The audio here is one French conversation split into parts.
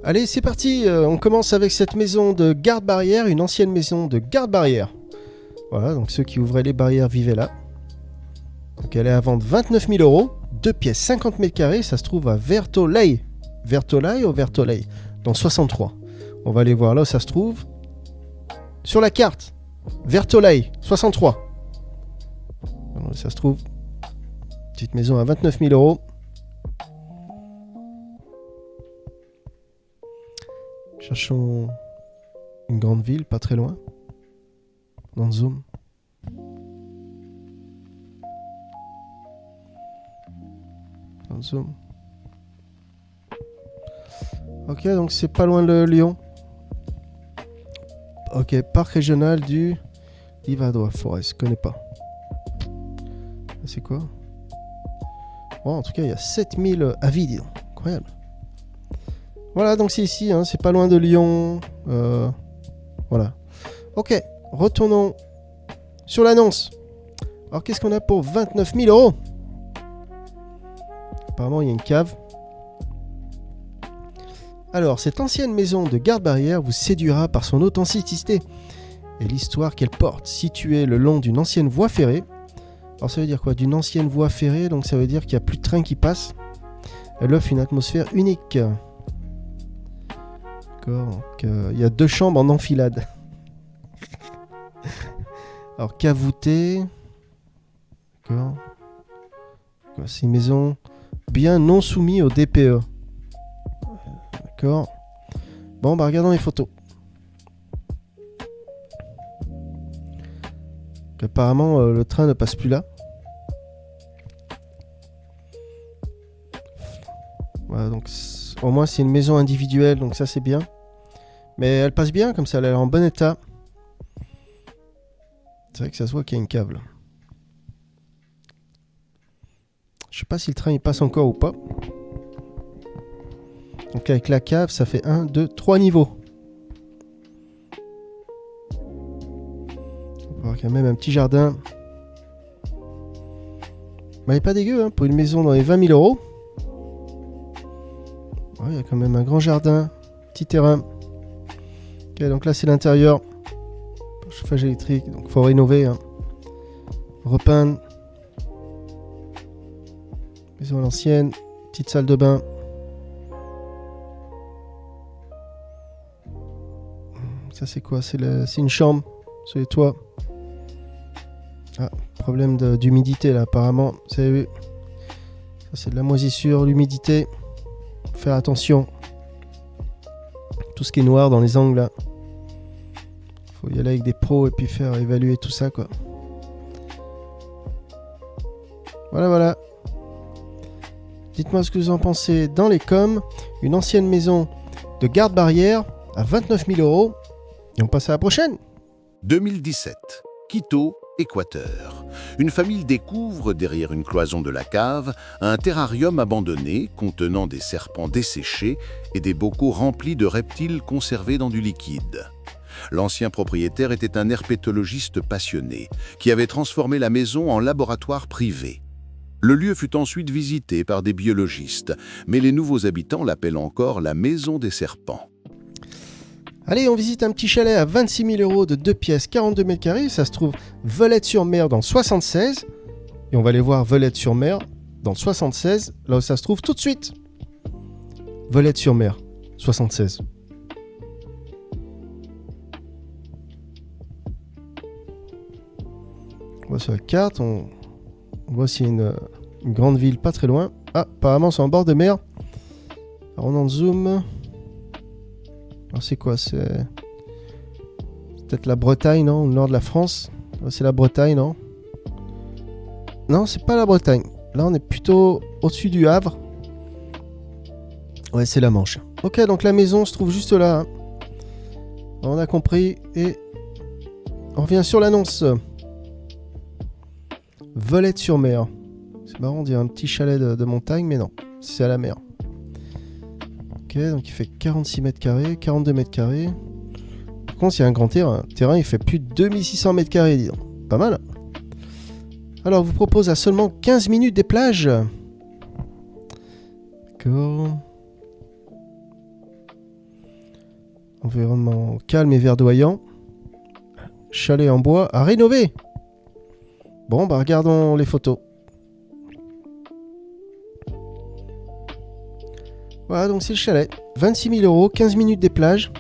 Allez, c'est parti. On commence avec cette maison de garde-barrière, une ancienne maison de garde-barrière. Voilà, donc ceux qui ouvraient les barrières vivaient là. Donc elle est à vendre 29 000 €, 2 pièces, 50 mètres carrés, ça se trouve à Vertolay. Vertolay ou Vertolay? Dans 63. On va aller voir là où ça se trouve. Sur la carte, Vertolay, 63. Alors, ça se trouve. Petite maison à 29 000 €. Cherchons une grande ville, pas très loin. Dans le zoom. Dans le zoom. Ok, donc c'est pas loin de Lyon. Ok, parc régional du Livradois Forest, je connais pas. C'est quoi? Bon, en tout cas, il y a 7000 avis, dis donc. Incroyable. Voilà, donc c'est ici, hein, c'est pas loin de Lyon. Voilà. Ok, retournons sur l'annonce. Alors, qu'est-ce qu'on a pour 29 000 €? Apparemment, il y a une cave. Alors, cette ancienne maison de garde-barrière vous séduira par son authenticité et l'histoire qu'elle porte, située le long d'une ancienne voie ferrée. Alors, ça veut dire quoi? D'une ancienne voie ferrée, donc ça veut dire qu'il n'y a plus de train qui passe. Elle offre une atmosphère unique. D'accord, donc il y a 2 chambres en enfilade. Alors, cave voûtée. D'accord. C'est une maison bien non soumise au DPE. D'accord. Bon, bah regardons les photos. Apparemment, le train ne passe plus là. Voilà, donc au moins c'est une maison individuelle, donc ça c'est bien. Mais elle passe bien, comme ça elle est en bon état. C'est vrai que ça se voit qu'il y a une cave là. Je sais pas si le train il passe encore ou pas. Donc avec la cave, ça fait 1, 2, 3 niveaux. On va voir qu'il y a même un petit jardin. Bah, il n'est pas dégueu, hein, pour une maison dans les 20 000 €. Ouais, il y a quand même un grand jardin, petit terrain. Ok, donc là c'est l'intérieur. Chauffage électrique, donc faut rénover. Hein. Repeindre. Maison à l'ancienne, petite salle de bain. Ça c'est quoi? C'est une chambre sur les toits. Ah, problème d'humidité là apparemment. Ça c'est de la moisissure, l'humidité. Faire attention. Tout ce qui est noir dans les angles là. Faut y aller avec des pros et puis faire évaluer tout ça quoi. Voilà. Dites-moi ce que vous en pensez dans les coms. Une ancienne maison de garde-barrière à 29 000 €. Et on passe à la prochaine. 2017. Quito, Équateur. Une famille découvre, derrière une cloison de la cave, un terrarium abandonné contenant des serpents desséchés et des bocaux remplis de reptiles conservés dans du liquide. L'ancien propriétaire était un herpétologiste passionné qui avait transformé la maison en laboratoire privé. Le lieu fut ensuite visité par des biologistes, mais les nouveaux habitants l'appellent encore la maison des serpents. Allez, on visite un petit chalet à 26 000 € de 2 pièces, 42 mètres carrés. Ça se trouve Velette-sur-Mer dans 76. Et on va aller voir Velette-sur-Mer dans 76, là où ça se trouve tout de suite. Velette-sur-Mer, 76. On voit sur la carte, on voit s'il y a une grande ville pas très loin. Ah, apparemment c'est en bord de mer. Alors on en zoom. Alors c'est quoi? C'est peut-être la Bretagne, non? Ou le nord de la France. C'est la Bretagne, non? Non, c'est pas la Bretagne. Là, on est plutôt au-dessus du Havre. Ouais, c'est la Manche. Ok, donc la maison se trouve juste là. Hein. On a compris. Et on revient sur l'annonce. Velette-sur-Mer. C'est marrant, on dirait un petit chalet de montagne, mais non. C'est à la mer. Ok, donc il fait 46 mètres carrés, 42 mètres carrés. Par contre, il y a un grand terrain. Le terrain, il fait plus de 2600 mètres carrés, dis donc. Pas mal. Alors, on vous propose à seulement 15 minutes des plages. D'accord. Environnement calme et verdoyant. Chalet en bois à rénover. Bon, bah regardons les photos. Voilà, donc c'est le chalet. 26 000 €, 15 minutes des plages.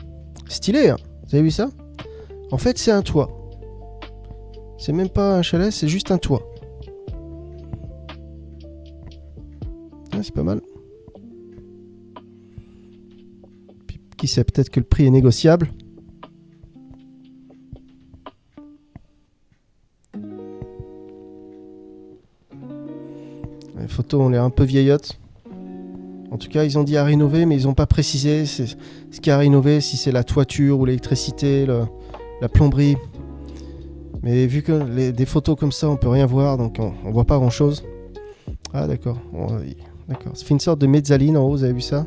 Stylé, hein. Vous avez vu ça? En fait, c'est un toit. C'est même pas un chalet, c'est juste un toit. Ah, c'est pas mal. Puis, qui sait, peut-être que le prix est négociable. Les photos ont l'air un peu vieillottes. En tout cas, ils ont dit à rénover, mais ils n'ont pas précisé ce qu'il y a à rénover, si c'est la toiture ou l'électricité, la plomberie. Mais vu que des photos comme ça, on peut rien voir, donc on voit pas grand-chose. Ah d'accord, bon, d'accord. Ça fait une sorte de mezzaline en haut, vous avez vu ça?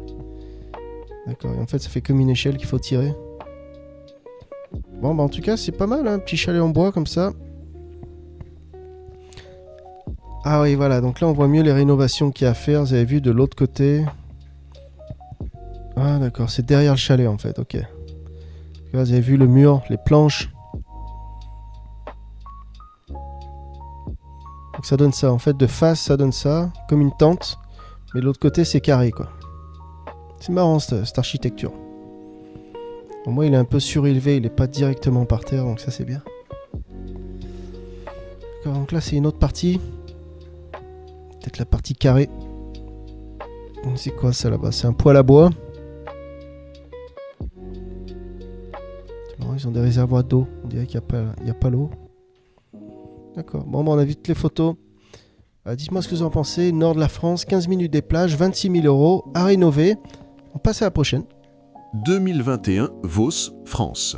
D'accord, et en fait, ça fait comme une échelle qu'il faut tirer. Bon, bah en tout cas, c'est pas mal, hein, un petit chalet en bois comme ça. Ah oui, voilà, donc là on voit mieux les rénovations qu'il y a à faire. Vous avez vu de l'autre côté. Ah d'accord, c'est derrière le chalet en fait, ok. Là, vous avez vu le mur, les planches. Donc ça donne ça, en fait de face ça donne ça, comme une tente. Mais de l'autre côté c'est carré quoi. C'est marrant cette architecture. Au moins il est un peu surélevé, il n'est pas directement par terre, donc ça c'est bien. D'accord, donc là c'est une autre partie. Peut-être la partie carrée. C'est quoi ça là-bas? C'est un poêle à bois. Ils ont des réservoirs d'eau. On dirait qu'il n'y a pas l'eau. D'accord. Bon, on a vu toutes les photos. Dites-moi ce que vous en pensez. Nord de la France, 15 minutes des plages, 26 000 € à rénover. On passe à la prochaine. 2021, Vos, France.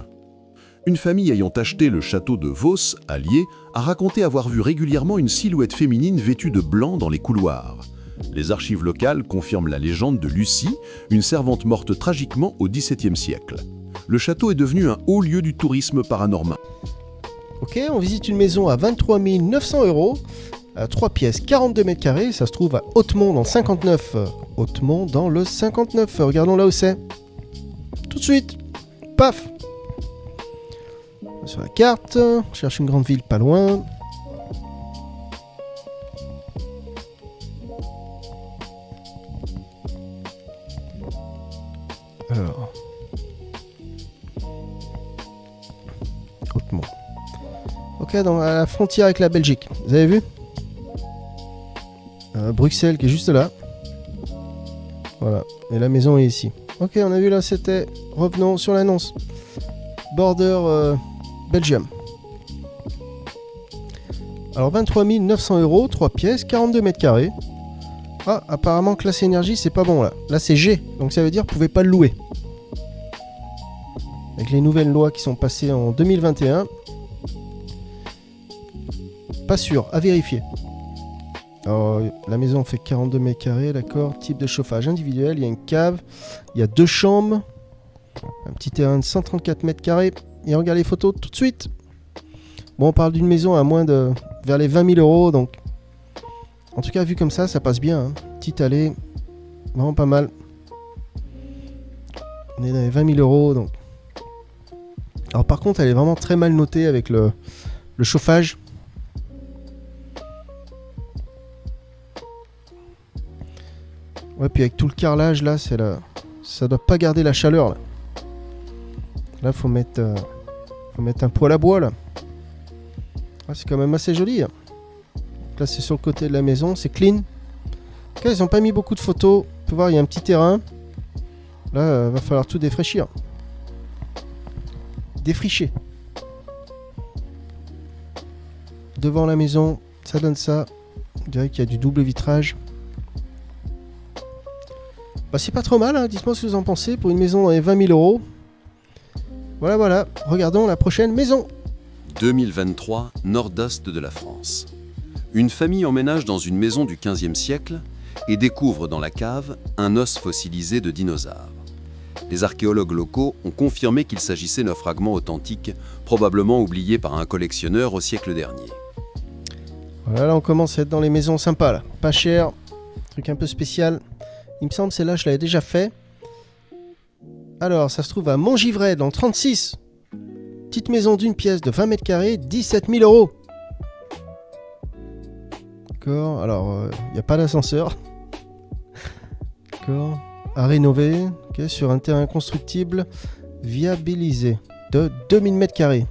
Une famille ayant acheté le château de Vos, à Lier, a raconté avoir vu régulièrement une silhouette féminine vêtue de blanc dans les couloirs. Les archives locales confirment la légende de Lucie, une servante morte tragiquement au XVIIe siècle. Le château est devenu un haut lieu du tourisme paranormal. Ok, on visite une maison à 23 900 €, à 3 pièces, 42 mètres carrés. Ça se trouve à Hautemont dans le 59. Hautemont dans le 59. Regardons là où c'est. Tout de suite. Paf. Sur la carte, on cherche une grande ville pas loin. Alors. Hautemont. Ok, dans la frontière avec la Belgique. Vous avez vu? Bruxelles qui est juste là. Voilà. Et la maison est ici. Ok, on a vu là, c'était... Revenons sur l'annonce. Border Belgium. Alors 23 900 €, 3 pièces, 42 mètres carrés. Ah, apparemment classe énergie, c'est pas bon là. Là c'est G, donc ça veut dire que vous pouvez pas le louer. Avec les nouvelles lois qui sont passées en 2021. Pas sûr, à vérifier. Alors, la maison fait 42 mètres carrés, d'accord. Type de chauffage individuel, il y a une cave, il y a 2 chambres, un petit terrain de 134 mètres carrés. Et on regarde les photos tout de suite. Bon, on parle d'une maison à moins de... vers les 20 000 €, donc... En tout cas, vu comme ça passe bien. Hein. Petite allée, vraiment pas mal. On est dans les 20 000 €, donc... Alors par contre, elle est vraiment très mal notée avec le chauffage. Ouais, puis avec tout le carrelage là, ça doit pas garder la chaleur là. Là, faut mettre un poêle à bois là. Ah, c'est quand même assez joli. Hein. Là, c'est sur le côté de la maison, c'est clean. Ok, ils ont pas mis beaucoup de photos. On peut voir, il y a un petit terrain. Là, va falloir tout défraîchir. Défricher. Devant la maison, ça donne ça. On dirait qu'il y a du double vitrage. Bah, c'est pas trop mal, hein. Dites-moi ce que vous en pensez pour une maison dans les 20 000 €. Voilà, regardons la prochaine maison. 2023, nord-est de la France. Une famille emménage dans une maison du XVe siècle et découvre dans la cave un os fossilisé de dinosaure. Les archéologues locaux ont confirmé qu'il s'agissait d'un fragment authentique, probablement oublié par un collectionneur au siècle dernier. Voilà, là on commence à être dans les maisons sympas là. Pas cher, truc un peu spécial. Il me semble celle-là je l'avais déjà fait. Alors, ça se trouve à Montgivray, dans le 36. Petite maison d'une pièce de 20 mètres carrés, 17 000 euros. D'accord. Alors, il n'y a pas d'ascenseur. D'accord. À rénover. Ok. Sur un terrain constructible, viabilisé. De 2000 mètres carrés.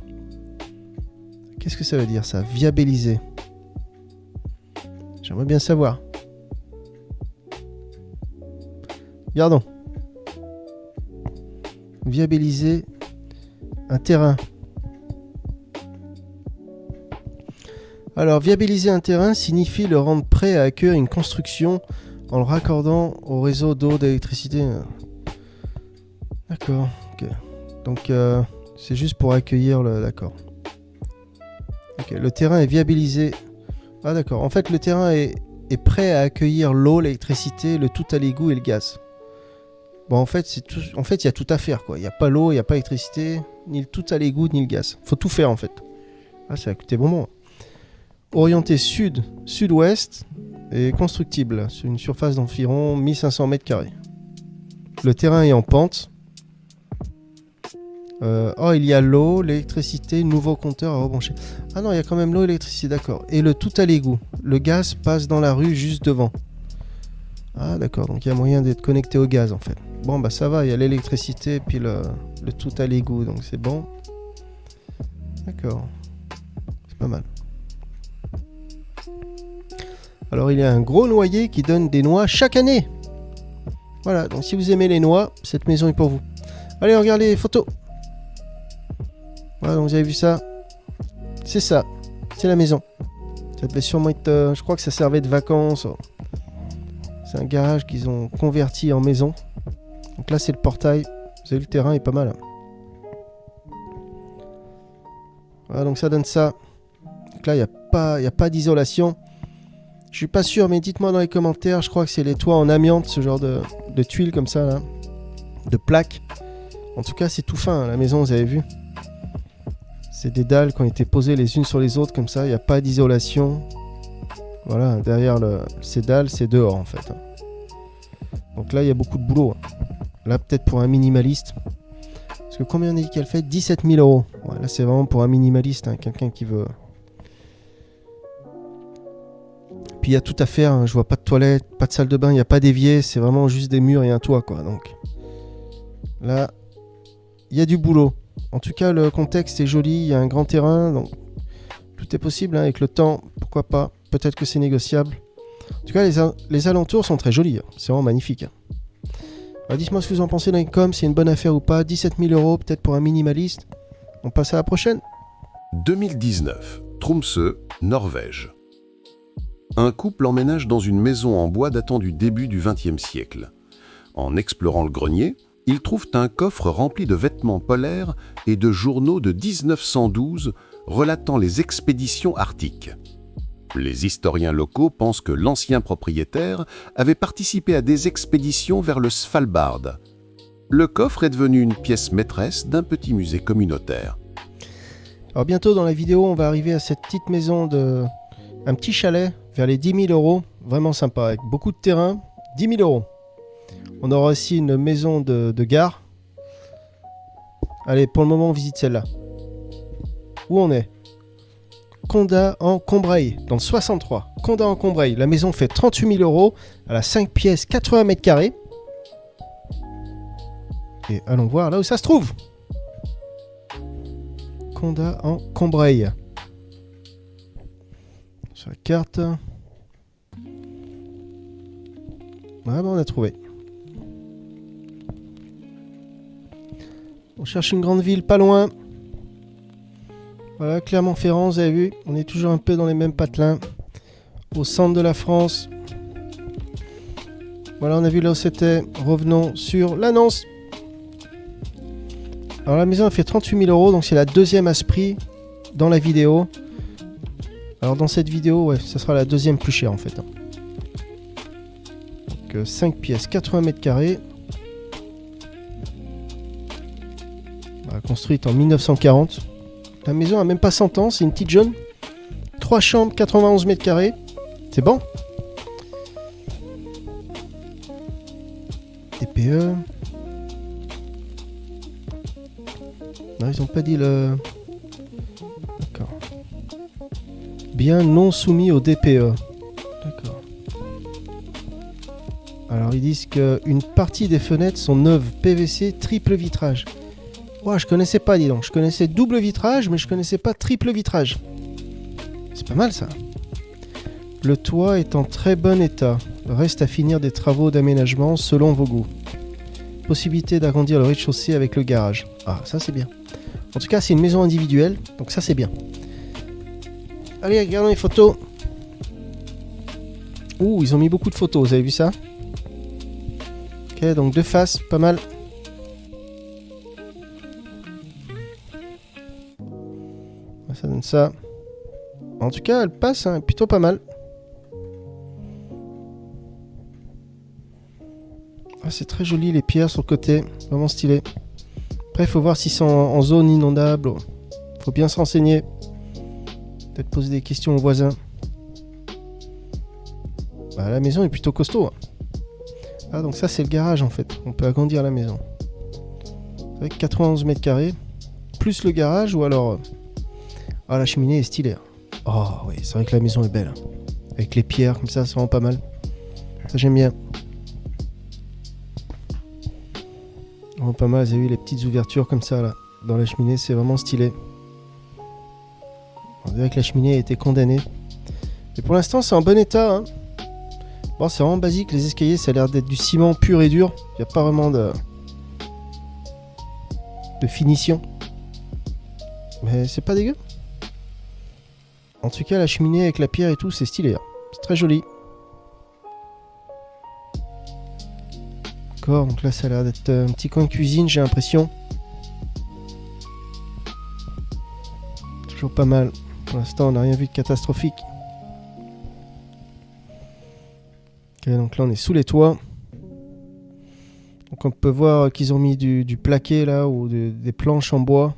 Qu'est-ce que ça veut dire, ça? Viabilisé. J'aimerais bien savoir. Regardons. Viabiliser un terrain. Alors, viabiliser un terrain signifie le rendre prêt à accueillir une construction en le raccordant au réseau d'eau, d'électricité. D'accord. Okay. Donc, c'est juste pour accueillir le... D'accord. Ok, le terrain est viabilisé. Ah d'accord. En fait, le terrain est prêt à accueillir l'eau, l'électricité, le tout à l'égout et le gaz. Bon, en fait, il y a tout à faire, quoi. Il n'y a pas l'eau, il n'y a pas l'électricité, ni le tout à l'égout, ni le gaz. Faut tout faire, en fait. Ah, ça va coûter bonbon. Orienté sud, sud-ouest et constructible sur une surface d'environ 1500 mètres carrés. Le terrain est en pente. Il y a l'eau, l'électricité, nouveau compteur à rebrancher. Ah non, il y a quand même l'eau et l'électricité, d'accord. Et le tout à l'égout. Le gaz passe dans la rue juste devant. Ah d'accord, donc il y a moyen d'être connecté au gaz en fait. Bon bah ça va, il y a l'électricité et puis le tout à l'égout, donc c'est bon. D'accord. C'est pas mal. Alors il y a un gros noyer qui donne des noix chaque année. Voilà, donc si vous aimez les noix, cette maison est pour vous. Allez, regardez les photos. Voilà, donc vous avez vu ça. C'est ça. C'est la maison. Ça devait sûrement être... je crois que ça servait de vacances. C'est un garage qu'ils ont converti en maison. Donc là, c'est le portail. Vous avez vu, le terrain est pas mal. Voilà, donc ça donne ça. Donc là, il n'y a pas d'isolation. Je suis pas sûr, mais dites-moi dans les commentaires. Je crois que c'est les toits en amiante, ce genre de tuiles comme ça, là. De plaques. En tout cas, c'est tout fin, hein, la maison, vous avez vu. C'est des dalles qui ont été posées les unes sur les autres, comme ça. Il n'y a pas d'isolation. Voilà, derrière ces dalles, c'est dehors, en fait. Donc là, il y a beaucoup de boulot. Là, peut-être pour un minimaliste. Parce que combien on a dit qu'elle fait? 17 000 euros. Ouais, là, c'est vraiment pour un minimaliste, hein, quelqu'un qui veut... Puis il y a tout à faire, hein. Je vois pas de toilette, pas de salle de bain, il n'y a pas d'évier, c'est vraiment juste des murs et un toit, quoi. Donc là, il y a du boulot. En tout cas, le contexte est joli, il y a un grand terrain, donc tout est possible, hein, avec le temps, pourquoi pas. Peut-être que c'est négociable. En tout cas, les alentours sont très jolis, hein. C'est vraiment magnifique. Hein. Alors, dites-moi ce que vous en pensez dans les coms, c'est une bonne affaire ou pas. 17 000 euros, peut-être pour un minimaliste. On passe à la prochaine. 2019, Tromsø, Norvège. Un couple emménage dans une maison en bois datant du début du XXe siècle. En explorant le grenier, ils trouvent un coffre rempli de vêtements polaires et de journaux de 1912 relatant les expéditions arctiques. Les historiens locaux pensent que l'ancien propriétaire avait participé à des expéditions vers le Svalbard. Le coffre est devenu une pièce maîtresse d'un petit musée communautaire. Alors bientôt dans la vidéo, on va arriver à cette petite maison un petit chalet vers les 10 000 euros. Vraiment sympa, avec beaucoup de terrain. 10 000 euros. On aura aussi une maison de gare. Allez, pour le moment, on visite celle-là. Où on est? Condat en Combrailles, dans le 63. Condat en Combrailles. La maison fait 38 000 euros. Elle a 5 pièces, 80 mètres carrés. Et allons voir là où ça se trouve. Condat en Combrailles. Sur la carte. Ah bon, on a trouvé. On cherche une grande ville pas loin. Voilà, Clermont-Ferrand, vous avez vu, on est toujours un peu dans les mêmes patelins. Au centre de la France. Voilà, on a vu là où c'était. Revenons sur l'annonce. Alors la maison elle fait 38 000 euros, donc c'est la deuxième à ce prix dans la vidéo. Alors dans cette vidéo, ouais, ça sera la deuxième plus chère en fait. Donc 5 pièces, 80 mètres carrés. Voilà, construite en 1940. La maison a même pas 100 ans, c'est une petite jeune. 3 chambres, 91 mètres carrés. C'est bon. TPE. Non, ils ont pas dit le... D'accord. Bien non soumis au DPE. D'accord. Alors ils disent qu'une partie des fenêtres sont neuves, PVC, triple vitrage. Ouah, je connaissais pas, dis donc. Je connaissais double vitrage, mais je connaissais pas triple vitrage. C'est pas mal ça. Le toit est en très bon état. Reste à finir des travaux d'aménagement selon vos goûts. Possibilité d'agrandir le rez-de-chaussée avec le garage. Ah, ça c'est bien. En tout cas, c'est une maison individuelle, donc ça c'est bien. Allez, regardons les photos. Ouh, ils ont mis beaucoup de photos, vous avez vu ça? Ok, donc deux faces, pas mal. Ça donne ça. En tout cas, elle passe, hein, plutôt pas mal. Ah, c'est très joli, les pierres sur le côté, vraiment stylé. Après, il faut voir s'ils sont en zone inondable. Faut bien se renseigner. Peut-être poser des questions aux voisins. Bah, la maison est plutôt costaud. Ah, donc ça, c'est le garage en fait. On peut agrandir la maison. Avec 91 mètres carrés. Plus le garage ou alors... Ah, la cheminée est stylée. Oh, oui, c'est vrai que la maison est belle. Avec les pierres comme ça, c'est vraiment pas mal. Ça, j'aime bien. Vraiment pas mal, vous avez vu les petites ouvertures comme ça là. Dans la cheminée, c'est vraiment stylé. On dirait que la cheminée a été condamnée. Mais pour l'instant, c'est en bon état. Hein. Bon, c'est vraiment basique. Les escaliers, ça a l'air d'être du ciment pur et dur. Il n'y a pas vraiment de finition. Mais c'est pas dégueu. En tout cas, la cheminée avec la pierre et tout, c'est stylé. Hein. C'est très joli. D'accord, donc là, ça a l'air d'être un petit coin de cuisine, j'ai l'impression. Toujours pas mal. Pour l'instant, on n'a rien vu de catastrophique. Ok, donc là, on est sous les toits. Donc on peut voir qu'ils ont mis du plaqué là, ou des planches en bois.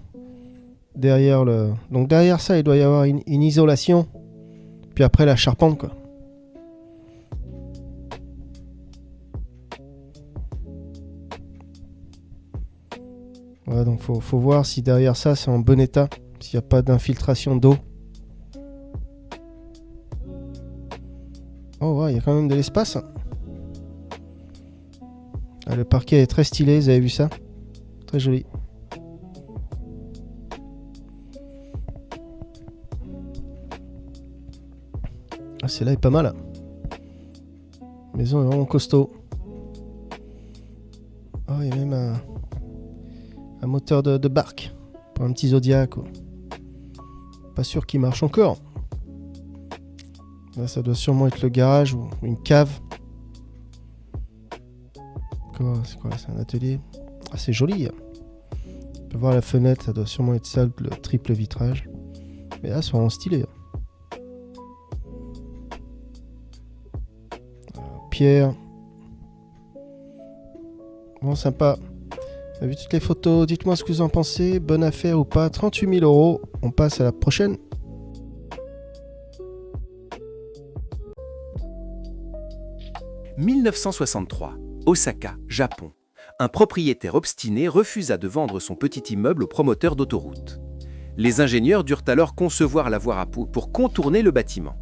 Derrière le... Donc derrière ça, il doit y avoir une isolation. Puis après, la charpente, quoi. Ouais, donc faut voir si derrière ça, c'est en bon état. S'il n'y a pas d'infiltration d'eau. Oh ouais, il y a quand même de l'espace. Ah, le parquet est très stylé, vous avez vu ça? Très joli. Ah, celle-là est pas mal. La maison est vraiment costaud. Oh, il y a même un moteur de barque pour un petit Zodiac. Pas sûr qu'il marche encore. Là, ça doit sûrement être le garage ou une cave. C'est quoi? C'est un atelier. Ah, c'est joli. On peut voir la fenêtre, ça doit sûrement être ça, le triple vitrage. Mais là, c'est vraiment stylé. Pierre. Bon, sympa. Vous avez vu toutes les photos, dites-moi ce que vous en pensez, bonne affaire ou pas, 38 000 €, on passe à la prochaine. « 1963, Osaka, Japon. Un propriétaire obstiné refusa de vendre son petit immeuble au promoteur d'autoroute. Les ingénieurs durent alors concevoir la voie pour contourner le bâtiment.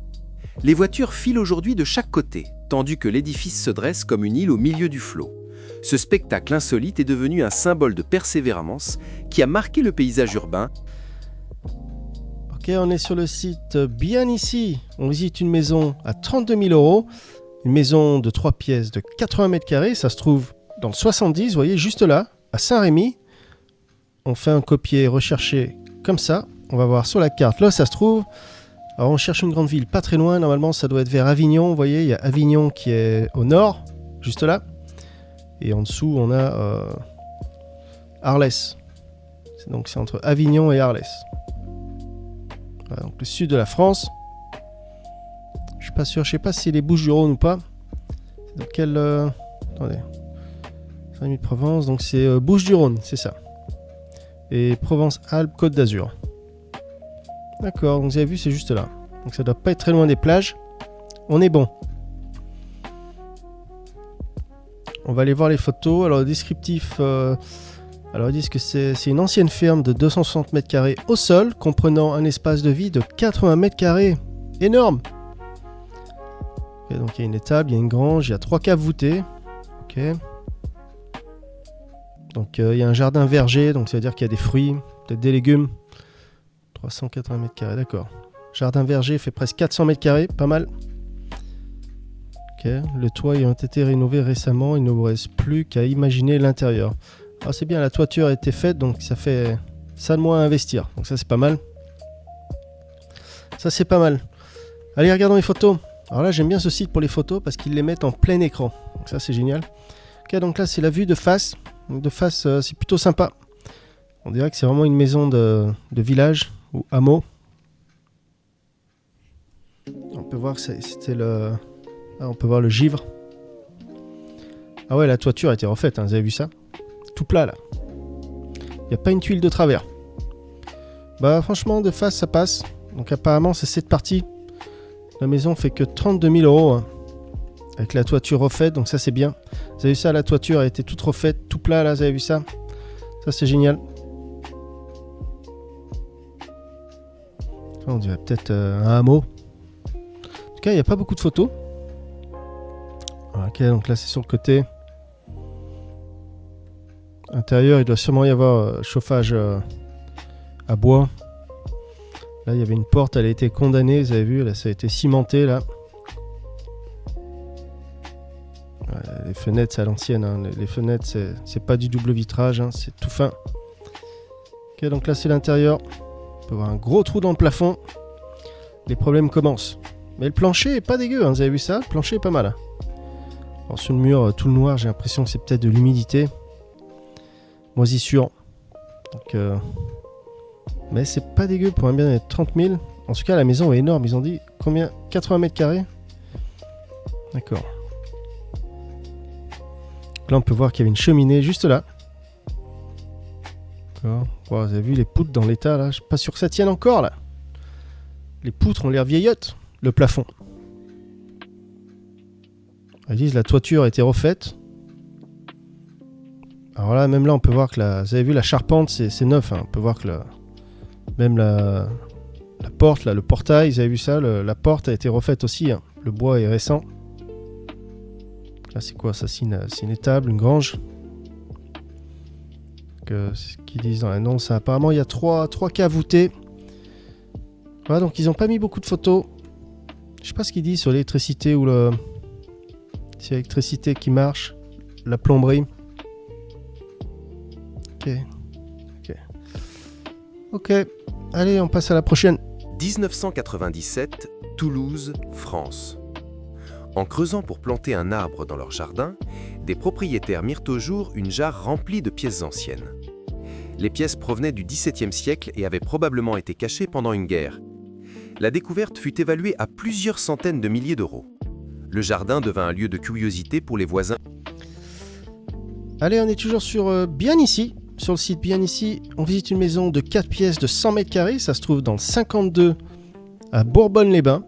Les voitures filent aujourd'hui de chaque côté, tandis que l'édifice se dresse comme une île au milieu du flot. Ce spectacle insolite est devenu un symbole de persévérance qui a marqué le paysage urbain. Ok, on est sur le site bien ici. On visite une maison à 32 000 €. Une maison de 3 pièces de 80 mètres carrés. Ça se trouve dans le 70, vous voyez, juste là, à Saint-Rémy. On fait un copier recherché comme ça. On va voir sur la carte. Là, ça se trouve. Alors, on cherche une grande ville pas très loin. Normalement, ça doit être vers Avignon. Vous voyez, il y a Avignon qui est au nord, juste là. Et en dessous, on a Arles. Donc, c'est entre Avignon et Arles. Voilà, donc le sud de la France. Je suis pas sûr. Je sais pas si c'est les Bouches-du-Rhône ou pas. C'est dans quel... Attendez. Saint-Rémy-de-Provence. Donc, c'est Bouches-du-Rhône, c'est ça. Et Provence-Alpes-Côte d'Azur. D'accord, donc vous avez vu, c'est juste là. Donc ça doit pas être très loin des plages. On est bon. On va aller voir les photos. Alors le descriptif, Alors ils disent que c'est une ancienne ferme de 260 mètres carrés au sol, comprenant un espace de vie de 80 mètres carrés. Énorme! Okay, donc il y a une étable, il y a une grange, il y a 3 caves voûtées. Ok. Donc il y a un jardin verger, donc ça veut dire qu'il y a des fruits, peut-être des légumes. 380 mètres carrés, d'accord. Jardin verger fait presque 400 mètres carrés, pas mal. Ok. Le toit ayant été rénové récemment, il ne vous reste plus qu'à imaginer l'intérieur. Alors c'est bien, la toiture a été faite, donc ça fait ça de moins à investir. Donc ça c'est pas mal. Ça c'est pas mal. Allez, regardons les photos. Alors là j'aime bien ce site pour les photos parce qu'ils les mettent en plein écran. Donc ça c'est génial. Ok, donc là c'est la vue de face. Donc de face c'est plutôt sympa. On dirait que c'est vraiment une maison de village ou hameau. On peut voir que c'était le... Ah, on peut voir le givre. Ah ouais, la toiture a été refaite, hein, vous avez vu ça? Tout plat là. Il n'y a pas une tuile de travers. Bah franchement de face ça passe. Donc apparemment c'est cette partie. La maison fait que 32 000 euros hein, avec la toiture refaite, donc ça c'est bien. Vous avez vu ça, la toiture a été toute refaite, tout plat là, vous avez vu ça? Ça c'est génial. On dirait peut-être un hameau. En tout cas il n'y a pas beaucoup de photos. Ok, donc là c'est sur le côté. Intérieur, il doit sûrement y avoir chauffage à bois. Là, il y avait une porte, elle a été condamnée, vous avez vu, là, ça a été cimenté, là. Les fenêtres, c'est à l'ancienne, hein. Les fenêtres, c'est pas du double vitrage, hein, c'est tout fin. Ok, donc là, c'est l'intérieur. On peut voir un gros trou dans le plafond. Les problèmes commencent. Mais le plancher est pas dégueu, hein, vous avez vu ça? Le plancher est pas mal. Hein. Alors, sur le mur, tout le noir, j'ai l'impression que c'est peut-être de l'humidité. Moisissure. Donc, mais c'est pas dégueu pour un bien de 30 000. En tout cas, la maison est énorme. Ils ont dit combien? 80 mètres carrés. D'accord. Là, on peut voir qu'il y avait une cheminée juste là. D'accord. Wow, vous avez vu les poutres dans l'état là? Je suis pas sûr que ça tienne encore là. Les poutres ont l'air vieillottes. Le plafond. Ils disent la toiture a été refaite. Alors là, même là, on peut voir que vous avez vu la charpente, c'est neuf. Hein. On peut voir que même la porte, là, le portail, vous avez vu ça, la porte a été refaite aussi. Hein. Le bois est récent. Là, c'est quoi ça? C'est une étable, une grange. C'est ce qu'ils disent dans l'annonce. Apparemment, il y a 3 caves voûtées. Voilà, donc ils n'ont pas mis beaucoup de photos. Je sais pas ce qu'ils disent sur l'électricité ou c'est l'électricité qui marche, la plomberie. Ok. Allez, on passe à la prochaine. 1997, Toulouse, France. En creusant pour planter un arbre dans leur jardin, des propriétaires mirent au jour une jarre remplie de pièces anciennes. Les pièces provenaient du XVIIe siècle et avaient probablement été cachées pendant une guerre. La découverte fut évaluée à plusieurs centaines de milliers d'euros. Le jardin devint un lieu de curiosité pour les voisins. Allez, on est toujours sur Bien Ici. Sur le site Bien Ici, on visite une maison de 4 pièces de 100 mètres carrés. Ça se trouve dans le 52 à Bourbonne-les-Bains.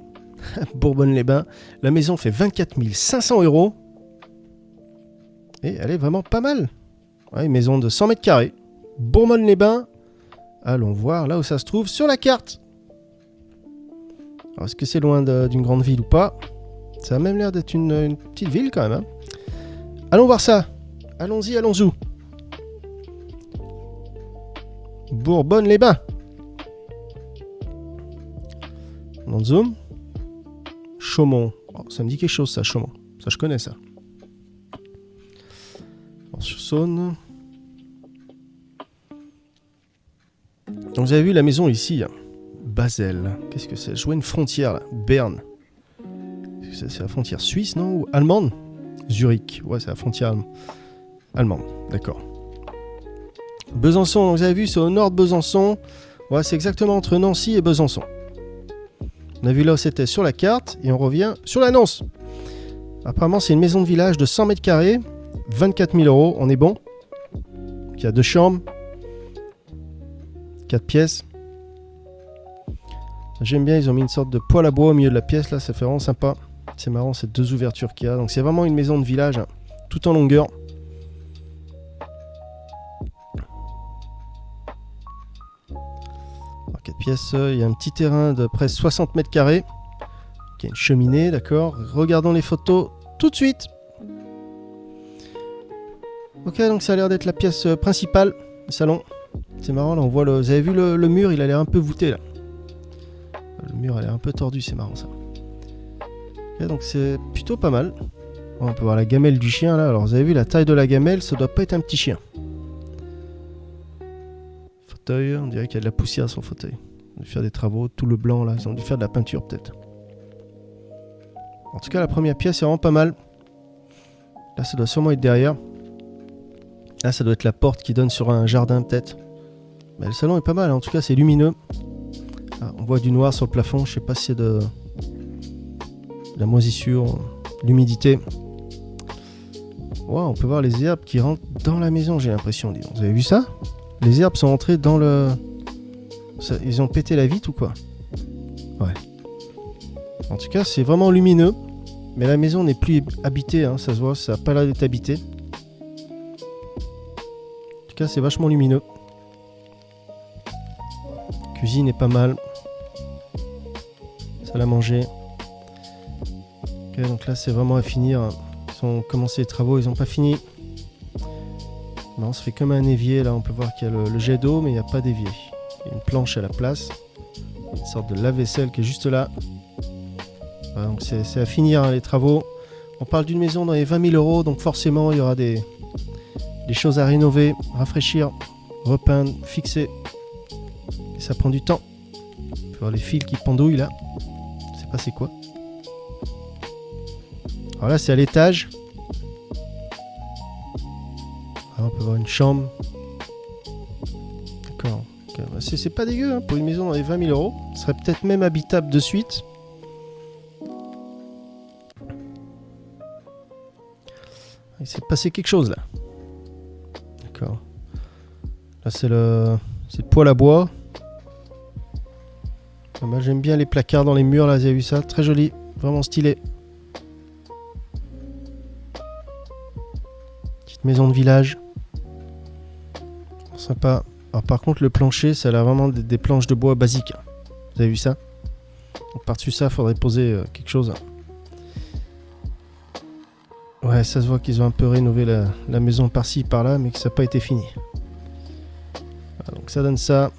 Bourbonne-les-Bains. La maison fait 24 500 euros. Et elle est vraiment pas mal. Ouais, une maison de 100 mètres carrés. Bourbonne-les-Bains. Allons voir là où ça se trouve sur la carte. Alors, est-ce que c'est loin d'une grande ville ou pas? Ça a même l'air d'être une petite ville quand même. Hein. Allons voir ça. Allons-y, allons-y. Bourbonne-les-Bains. On zoom. Chaumont. Oh, ça me dit quelque chose ça, Chaumont. Ça, je connais ça. Sur Saône. Donc vous avez vu la maison ici. Hein. Basel. Qu'est-ce que c'est? Je vois une frontière là. Berne. C'est la frontière suisse, non? Ou allemande? Zurich. Ouais, c'est la frontière allemande. D'accord. Besançon, donc vous avez vu, c'est au nord de Besançon. Ouais, c'est exactement entre Nancy et Besançon. On a vu là où c'était sur la carte et on revient sur l'annonce. Apparemment, c'est une maison de village de 100 mètres carrés, 24 000 euros, on est bon. Il y a 2 chambres, 4 pièces. J'aime bien, ils ont mis une sorte de poêle à bois au milieu de la pièce, là, ça fait vraiment sympa. C'est marrant, ces 2 ouvertures qu'il y a. Donc c'est vraiment une maison de village, hein, tout en longueur. pièce, il y a un petit terrain de près 60 mètres carrés. Il y a une cheminée, d'accord. Regardons les photos tout de suite. Ok, donc ça a l'air d'être la pièce principale, le salon. C'est marrant, là on voit le... Vous avez vu le mur, il a l'air un peu voûté là. Le mur a l'air un peu tordu, c'est marrant ça. Ok, donc c'est plutôt pas mal. On peut voir la gamelle du chien là. Alors vous avez vu la taille de la gamelle, ça doit pas être un petit chien. Fauteuil, on dirait qu'il y a de la poussière sur le fauteuil. Ils ont dû faire des travaux, tout le blanc là, ils ont dû faire de la peinture peut-être. En tout cas la première pièce est vraiment pas mal. Là ça doit sûrement être derrière. Là ça doit être la porte qui donne sur un jardin peut-être. Mais le salon est pas mal, en tout cas c'est lumineux. Ah, on voit du noir sur le plafond, je sais pas si c'est de la moisissure, l'humidité. Wow, on peut voir les herbes qui rentrent dans la maison, j'ai l'impression. Vous avez vu ça? Les herbes sont entrées dans le... Ils ont pété la vitre ou quoi? Ouais. En tout cas, c'est vraiment lumineux. Mais la maison n'est plus habitée, hein, ça se voit, ça n'a pas l'air d'être habité. En tout cas, c'est vachement lumineux. La cuisine est pas mal. Salle à manger. Ok, donc là, c'est vraiment à finir. Ils ont commencé les travaux, ils n'ont pas fini. Non, ça fait comme un évier. Là, on peut voir qu'il y a le jet d'eau, mais il n'y a pas d'évier. Il y a une planche à la place. Une sorte de lave-vaisselle qui est juste là. Voilà, donc c'est à finir hein, les travaux. On parle d'une maison dans les 20 000 €, donc forcément, il y aura des choses à rénover, rafraîchir, repeindre, fixer. Et ça prend du temps. On peut voir les fils qui pendouillent là. Je sais pas c'est quoi. Alors là, c'est à l'étage. On peut voir une chambre. D'accord. Okay. C'est pas dégueu hein, pour une maison dans les 20 000 €. Ce serait peut-être même habitable de suite. Il s'est passé quelque chose là. D'accord. Là c'est le poêle à bois. Moi, j'aime bien les placards dans les murs là, vous avez vu ça? Très joli, vraiment stylé. Petite maison de village. Sympa. Alors par contre le plancher ça a l'air vraiment des planches de bois basiques. Vous avez vu ça? Donc par-dessus ça il faudrait poser quelque chose. Ouais ça se voit qu'ils ont un peu rénové la maison par-ci par-là mais que ça n'a pas été fini. Voilà, donc ça donne ça.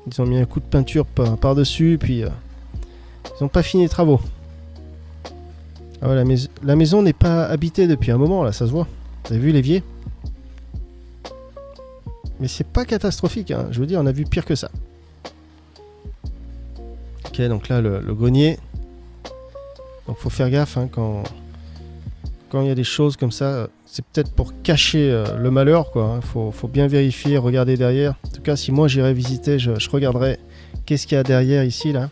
Ils ont mis un coup de peinture par-dessus puis ils n'ont pas fini les travaux. Ah ouais, la maison n'est pas habitée depuis un moment là, ça se voit. Vous avez vu l'évier? Mais c'est pas catastrophique, hein. Je veux dire, on a vu pire que ça. Ok, donc là, le grenier. Donc faut faire gaffe, hein, quand il y a des choses comme ça, c'est peut-être pour cacher le malheur, quoi. Hein. Faut bien vérifier, regarder derrière. En tout cas, si moi j'irais visiter, je regarderais qu'est-ce qu'il y a derrière ici, là.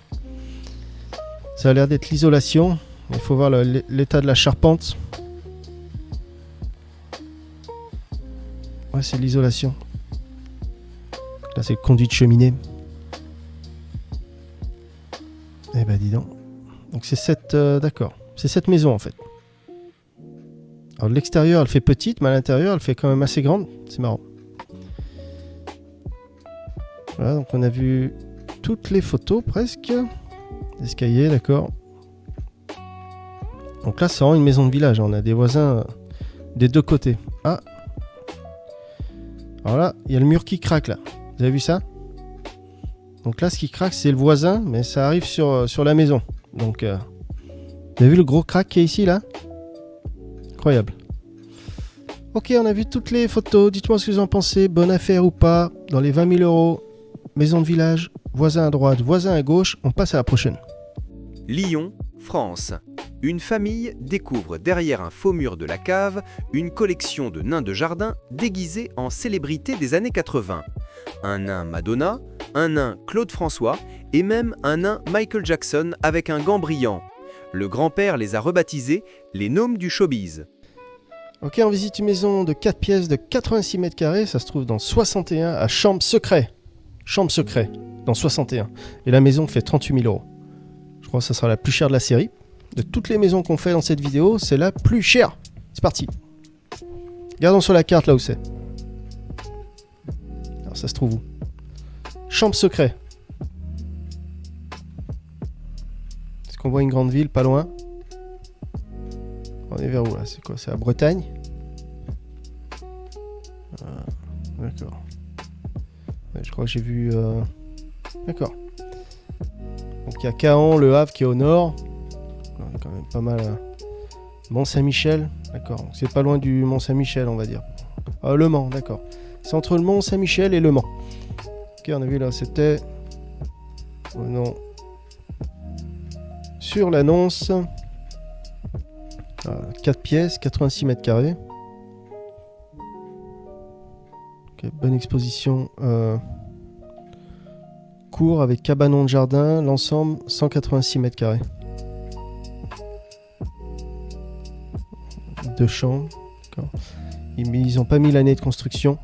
Ça a l'air d'être l'isolation. Il faut voir l'état de la charpente. Ouais, c'est l'isolation. Là, c'est le conduit de cheminée. Eh ben, dis donc. Donc, c'est cette... d'accord. C'est cette maison, en fait. Alors, de l'extérieur, elle fait petite, mais à l'intérieur, elle fait quand même assez grande. C'est marrant. Voilà, donc on a vu toutes les photos, presque. L'escalier, d'accord. Donc là, c'est vraiment une maison de village. On a des voisins des deux côtés. Ah. Alors là, il y a le mur qui craque, là. Vous avez vu ça? Donc là, ce qui craque, c'est le voisin, mais ça arrive sur la maison. Donc, vous avez vu le gros crack qui est ici, là? Incroyable. Ok, on a vu toutes les photos. Dites-moi ce que vous en pensez. Bonne affaire ou pas? Dans les 20 000 €, maison de village, voisin à droite, voisin à gauche. On passe à la prochaine. Lyon, France. Une famille découvre derrière un faux mur de la cave une collection de nains de jardin déguisés en célébrités des années 80. Un nain Madonna, un nain Claude François et même un nain Michael Jackson avec un gant brillant. Le grand-père les a rebaptisés les gnomes du showbiz. Ok, on visite une maison de 4 pièces de 86 mètres carrés. Ça se trouve dans 61 à Chambre Secret. Chambre Secret, dans 61. Et la maison fait 38 000 €. Je crois que ça sera la plus chère de la série. De toutes les maisons qu'on fait dans cette vidéo, c'est la plus chère. C'est parti. Regardons sur la carte là où c'est. Alors ça se trouve où? Chambre Secret. qu'on voit une grande ville pas loin. On est vers où là? C'est quoi? C'est à Bretagne? D'accord. Ouais, je crois que j'ai vu... D'accord. Donc il y a Caen, Le Havre qui est au nord. On est quand même pas mal... Mont-Saint-Michel. D'accord. Donc, c'est pas loin du Mont-Saint-Michel, on va dire. Ah, Le Mans, d'accord. C'est entre le Mont-Saint-Michel et Le Mans. Ok, on a vu là, c'était... Oh non. Sur l'annonce... 4 pièces, 86 mètres carrés. Okay, bonne exposition. Cours avec cabanon de jardin. L'ensemble, 186 mètres carrés. 2 chambres. Ils n'ont pas mis l'année de construction.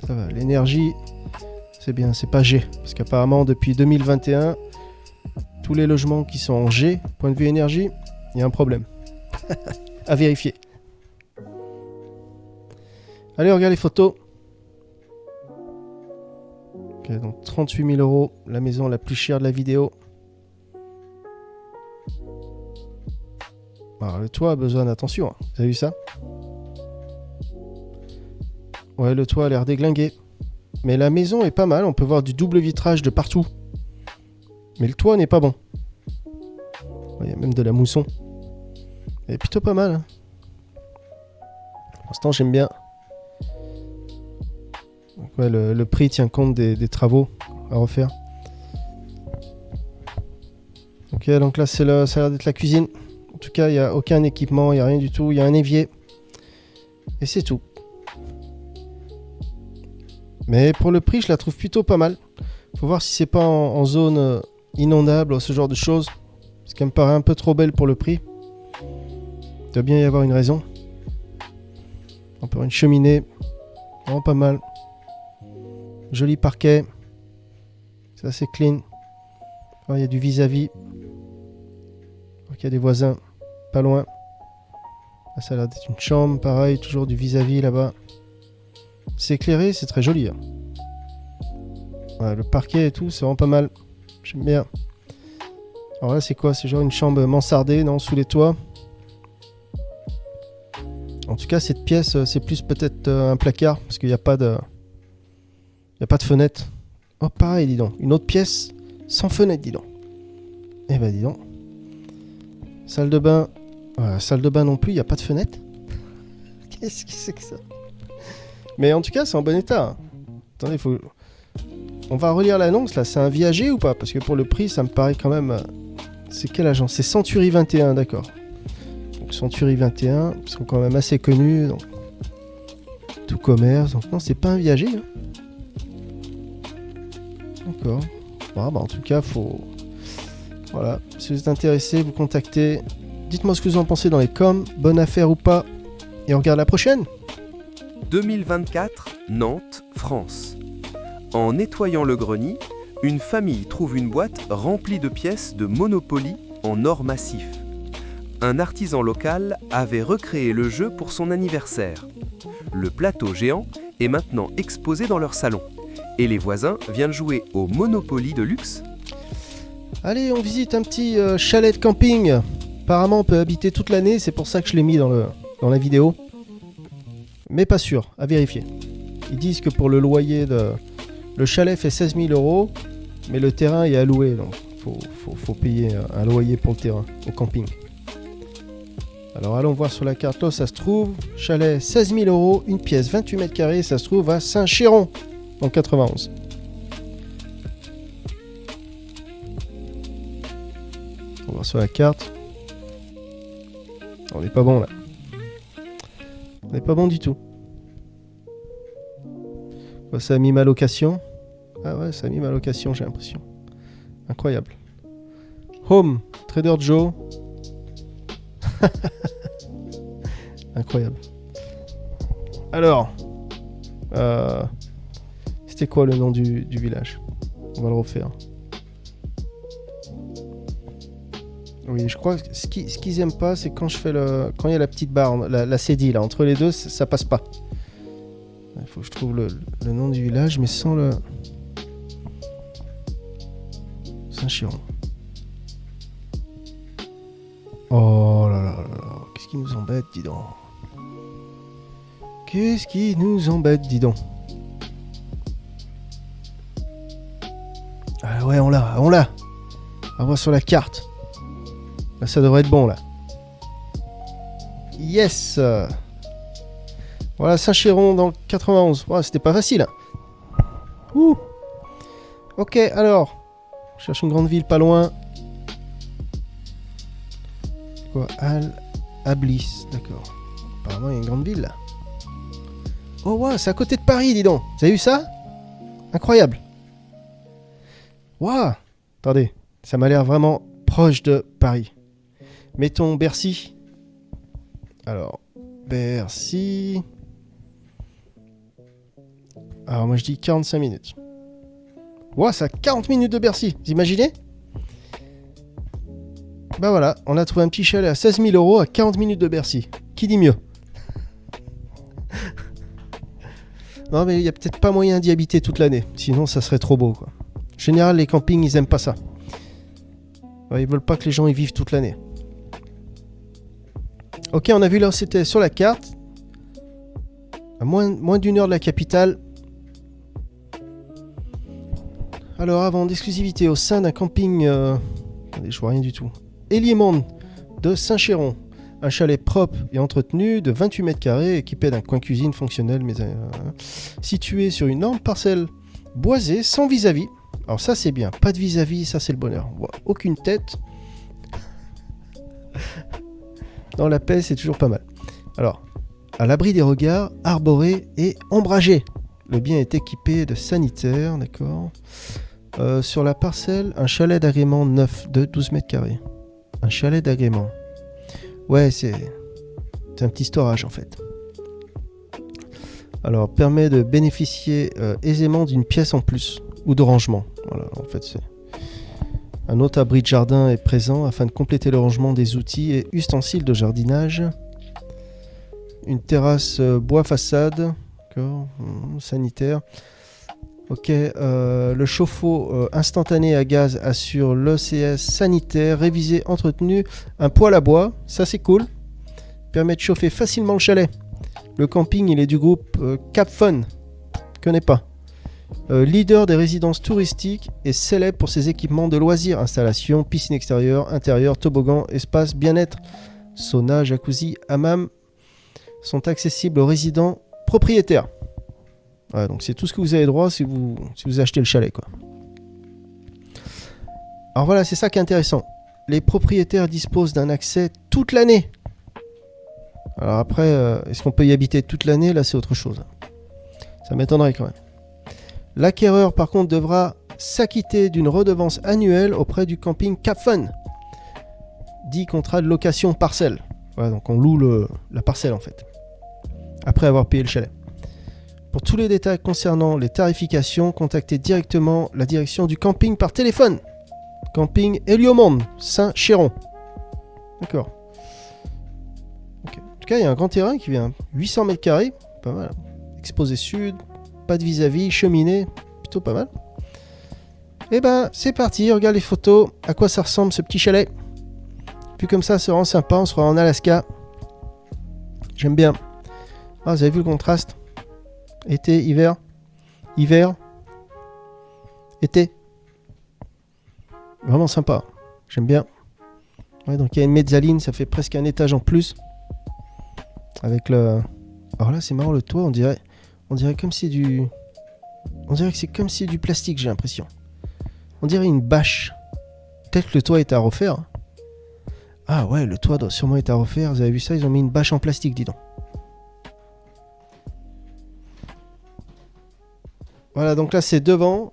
Ça va. L'énergie, c'est bien, c'est pas G. Parce qu'apparemment, depuis 2021... tous les logements qui sont en G, point de vue énergie, il y a un problème. À vérifier. Allez, on regarde les photos. Ok, donc 38 000 €, la maison la plus chère de la vidéo. Alors, le toit a besoin d'attention. Hein. Vous avez vu ça? Ouais, le toit a l'air déglingué. Mais la maison est pas mal, on peut voir du double vitrage de partout. Mais le toit n'est pas bon. Il y a même de la mousson. Elle est plutôt pas mal. Hein. Pour l'instant, j'aime bien. Donc, ouais, le prix tient compte des travaux à refaire. Ok, donc là, ça a l'air d'être la cuisine. En tout cas, il n'y a aucun équipement, il n'y a rien du tout. Il y a un évier. Et c'est tout. Mais pour le prix, je la trouve plutôt pas mal. Faut voir si c'est pas en zone inondable, ce genre de choses. Parce qu'elle me paraît un peu trop belle pour le prix. Il doit bien y avoir une raison. Encore une cheminée. Vraiment pas mal. Joli parquet. C'est assez clean. Il y a du vis-à-vis. Il y a des voisins pas loin. Là, ça a l'air d'être une chambre. Pareil, toujours du vis-à-vis là-bas. C'est éclairé, c'est très joli. Hein. Ouais, le parquet et tout, c'est vraiment pas mal. J'aime bien. Alors là, c'est quoi? C'est genre une chambre mansardée, non? Sous les toits. En tout cas, cette pièce, c'est plus peut-être un placard. Parce qu'il n'y a pas de... Il n'y a pas de fenêtre. Oh, pareil, dis donc. Une autre pièce sans fenêtre, dis donc. Eh ben, dis donc. Salle de bain. Salle de bain non plus, il n'y a pas de fenêtre. Qu'est-ce que c'est que ça? Mais en tout cas, c'est en bon état. Hein. Attendez, faut... On va relire l'annonce, là. C'est un viager ou pas? Parce que pour le prix, ça me paraît quand même... C'est quelle agence? C'est Century 21, d'accord. Donc Century 21, ils sont quand même assez connus. Donc... Tout commerce. Donc non, c'est pas un viager. Hein. D'accord. Bon, bah, en tout cas, faut... Voilà. Si vous êtes intéressé, vous contactez. Dites-moi ce que vous en pensez dans les coms. Bonne affaire ou pas. Et on regarde la prochaine. 2024, Nantes, France. En nettoyant le grenier, une famille trouve une boîte remplie de pièces de Monopoly en or massif. Un artisan local avait recréé le jeu pour son anniversaire. Le plateau géant est maintenant exposé dans leur salon. Et les voisins viennent jouer au Monopoly de luxe. Allez, on visite un petit chalet de camping. Apparemment, on peut habiter toute l'année, c'est pour ça que je l'ai mis dans la vidéo. Mais pas sûr, à vérifier. Ils disent que pour le loyer, le chalet fait 16 000 €, mais le terrain est alloué, donc faut payer un loyer pour le terrain, au camping. Alors allons voir sur la carte, là ça se trouve, chalet 16 000 €, une pièce 28 mètres carrés, ça se trouve à Saint-Chéron, en 91. On va voir sur la carte. On n'est pas bon là. On n'est pas bon du tout. Ça a mis ma location. Ah ouais, ça a mis ma location, j'ai l'impression. Incroyable. Home, Trader Joe. Incroyable. Alors, c'était quoi le nom du village? On va le refaire. Oui, je crois que ce qu'ils aiment pas, c'est quand je fais quand il y a la petite barre, la cédille là, entre les deux, ça passe pas. Il faut que je trouve le nom du village, mais sans Saint-Chéron. Oh là là là là. Qu'est-ce qui nous embête, dis donc. Qu'est-ce qui nous embête, dis donc. Ah ouais, on l'a. On voit sur la carte. Là, ça devrait être bon, là. Yes. Voilà, Saint-Chéron dans le 91. Ouais, c'était pas facile. Ouh. Ok, alors. Je cherche une grande ville pas loin. Quoi, Ablis, d'accord. Apparemment, il y a une grande ville, là. Oh, wow, c'est à côté de Paris, dis donc. Vous avez vu ça? Incroyable. Waouh. Attendez, ça m'a l'air vraiment proche de Paris. Mettons Bercy. Alors, Bercy. Alors, moi je dis 45 minutes. Ouah, ça a 40 minutes de Bercy. Vous imaginez? Bah voilà, on a trouvé un petit chalet à 16 000 € à 40 minutes de Bercy. Qui dit mieux? Non, mais il n'y a peut-être pas moyen d'y habiter toute l'année. Sinon, ça serait trop beau, quoi. En général, les campings, ils aiment pas ça. Ouais, ils veulent pas que les gens y vivent toute l'année. Ok, on a vu là où c'était sur la carte. À moins d'une heure de la capitale. Alors, avant d'exclusivité au sein d'un camping... Attendez, je vois rien du tout. Hélimonde de Saint-Chéron. Un chalet propre et entretenu de 28 mètres carrés, équipé d'un coin cuisine fonctionnel, mais situé sur une énorme parcelle boisée, sans vis-à-vis. Alors ça, c'est bien. Pas de vis-à-vis, ça, c'est le bonheur. Wow, aucune tête. Dans la paix, c'est toujours pas mal. Alors, à l'abri des regards, arboré et ombragé. Le bien est équipé de sanitaires, d'accord. Sur la parcelle, un chalet d'agrément neuf de 12 mètres carrés. Un chalet d'agrément. Ouais, c'est un petit storage en fait. Alors, permet de bénéficier aisément d'une pièce en plus ou de rangement. Voilà, en fait, c'est un autre abri de jardin est présent afin de compléter le rangement des outils et ustensiles de jardinage. Une terrasse bois façade, d'accord, sanitaire. Ok, le chauffe-eau instantané à gaz assure l'ECS sanitaire, révisé, entretenu, un poêle à bois, ça c'est cool, permet de chauffer facilement le chalet. Le camping, il est du groupe Cap Fun, connais pas. Leader des résidences touristiques et célèbre pour ses équipements de loisirs, installation, piscine extérieure, intérieur, toboggan, espace, bien-être, sauna, jacuzzi, hammam, sont accessibles aux résidents propriétaires. Ouais, donc c'est tout ce que vous avez droit si vous achetez le chalet, quoi. Alors voilà, c'est ça qui est intéressant. Les propriétaires disposent d'un accès toute l'année. Alors après, est-ce qu'on peut y habiter toute l'année? Là, c'est autre chose. Ça m'étonnerait quand même. L'acquéreur, par contre, devra s'acquitter d'une redevance annuelle auprès du camping Cap Fun, dit contrat de location parcelle. Voilà, donc on loue la parcelle en fait, après avoir payé le chalet. Pour tous les détails concernant les tarifications, contactez directement la direction du camping par téléphone. Camping Héliomonde, Saint-Chéron. D'accord. Okay. En tout cas, il y a un grand terrain qui vient 800 mètres carrés, pas mal. Exposé sud, pas de vis-à-vis, cheminée, plutôt pas mal. Et ben, c'est parti, regarde les photos, à quoi ça ressemble ce petit chalet. Puis comme ça, c'est vraiment sympa, on sera en Alaska. J'aime bien. Ah, vous avez vu le contraste? Été, hiver, hiver, été. Vraiment sympa. J'aime bien. Ouais, donc il y a une mezzaline, ça fait presque un étage en plus. Avec le... Alors là, c'est marrant, le toit, on dirait comme si du... On dirait que c'est comme si du plastique, j'ai l'impression. On dirait une bâche. Peut-être que le toit est à refaire. Ah ouais, le toit doit sûrement être à refaire. Vous avez vu ça? Ils ont mis une bâche en plastique, dis donc. Voilà, donc là c'est devant.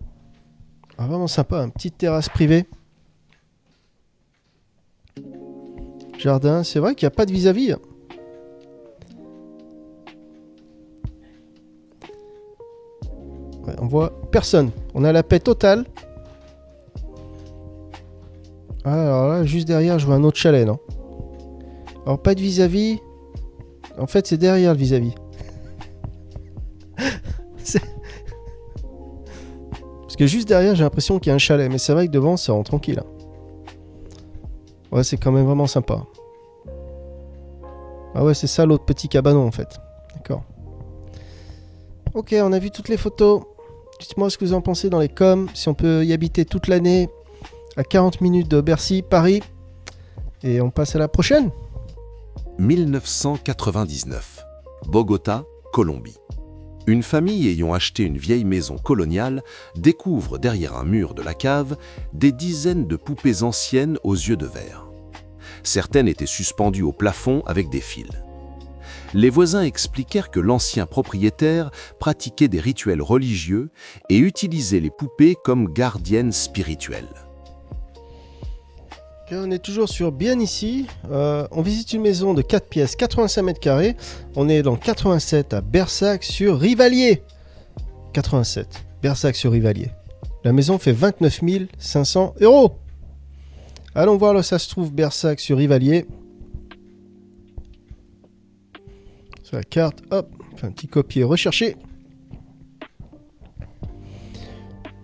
Ah, vraiment sympa, une petite terrasse privée. Jardin, c'est vrai qu'il n'y a pas de vis-à-vis. Ouais, on voit personne. On a la paix totale. Ah, alors là, juste derrière, je vois un autre chalet, non? Alors pas de vis-à-vis. En fait, c'est derrière le vis-à-vis. que juste derrière, j'ai l'impression qu'il y a un chalet. Mais c'est vrai que devant, ça rend tranquille. Ouais, c'est quand même vraiment sympa. Ah ouais, c'est ça l'autre petit cabanon en fait. D'accord. Ok, on a vu toutes les photos. Dites-moi ce que vous en pensez dans les coms. Si on peut y habiter toute l'année à 40 minutes de Bercy, Paris. Et on passe à la prochaine. 1999. Bogota, Colombie. Une famille ayant acheté une vieille maison coloniale découvre derrière un mur de la cave des dizaines de poupées anciennes aux yeux de verre. Certaines étaient suspendues au plafond avec des fils. Les voisins expliquèrent que l'ancien propriétaire pratiquait des rituels religieux et utilisait les poupées comme gardiennes spirituelles. Okay, on est toujours sur Bien ici. On visite une maison de 4 pièces, 85 mètres carrés. On est dans 87 à Bersac-sur-Rivalier. 87, Bersac-sur-Rivalier. La maison fait 29 500 €. Allons voir là, ça se trouve, Bersac-sur-Rivalier. Sur la carte, hop, on fait un petit copier recherché.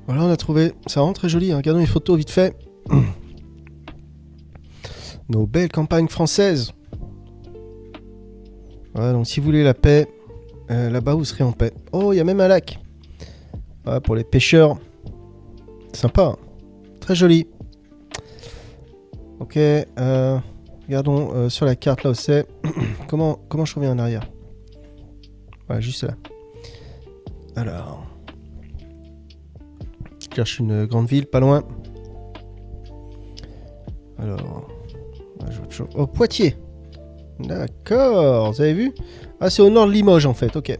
Voilà, on a trouvé. Ça rend très joli, hein. Regardons les photos vite fait. Nos belles campagnes françaises. Voilà, donc si vous voulez la paix, là-bas vous serez en paix. Oh, il y a même un lac. Voilà, pour les pêcheurs. Sympa, hein. Très joli. Ok, regardons sur la carte là où c'est. comment je reviens en arrière? Voilà, juste là. Alors, je cherche une grande ville, pas loin. Alors, oh, Poitiers. D'accord, vous avez vu? Ah, c'est au nord de Limoges en fait, ok.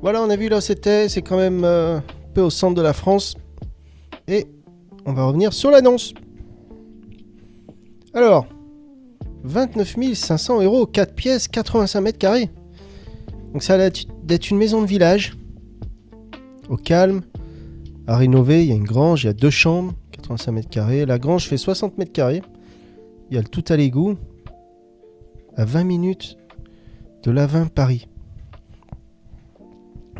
Voilà, on a vu là où c'était. C'est quand même un peu au centre de la France. Et on va revenir sur l'annonce. Alors, 29 500 €, 4 pièces, 85 mètres carrés. Donc ça a l'air d'être une maison de village. Au calme, à rénover. Il y a une grange, il y a 2 chambres, 85 mètres carrés. La grange fait 60 mètres carrés. Il y a le tout à l'égout. À 20 minutes de Lavin, Paris.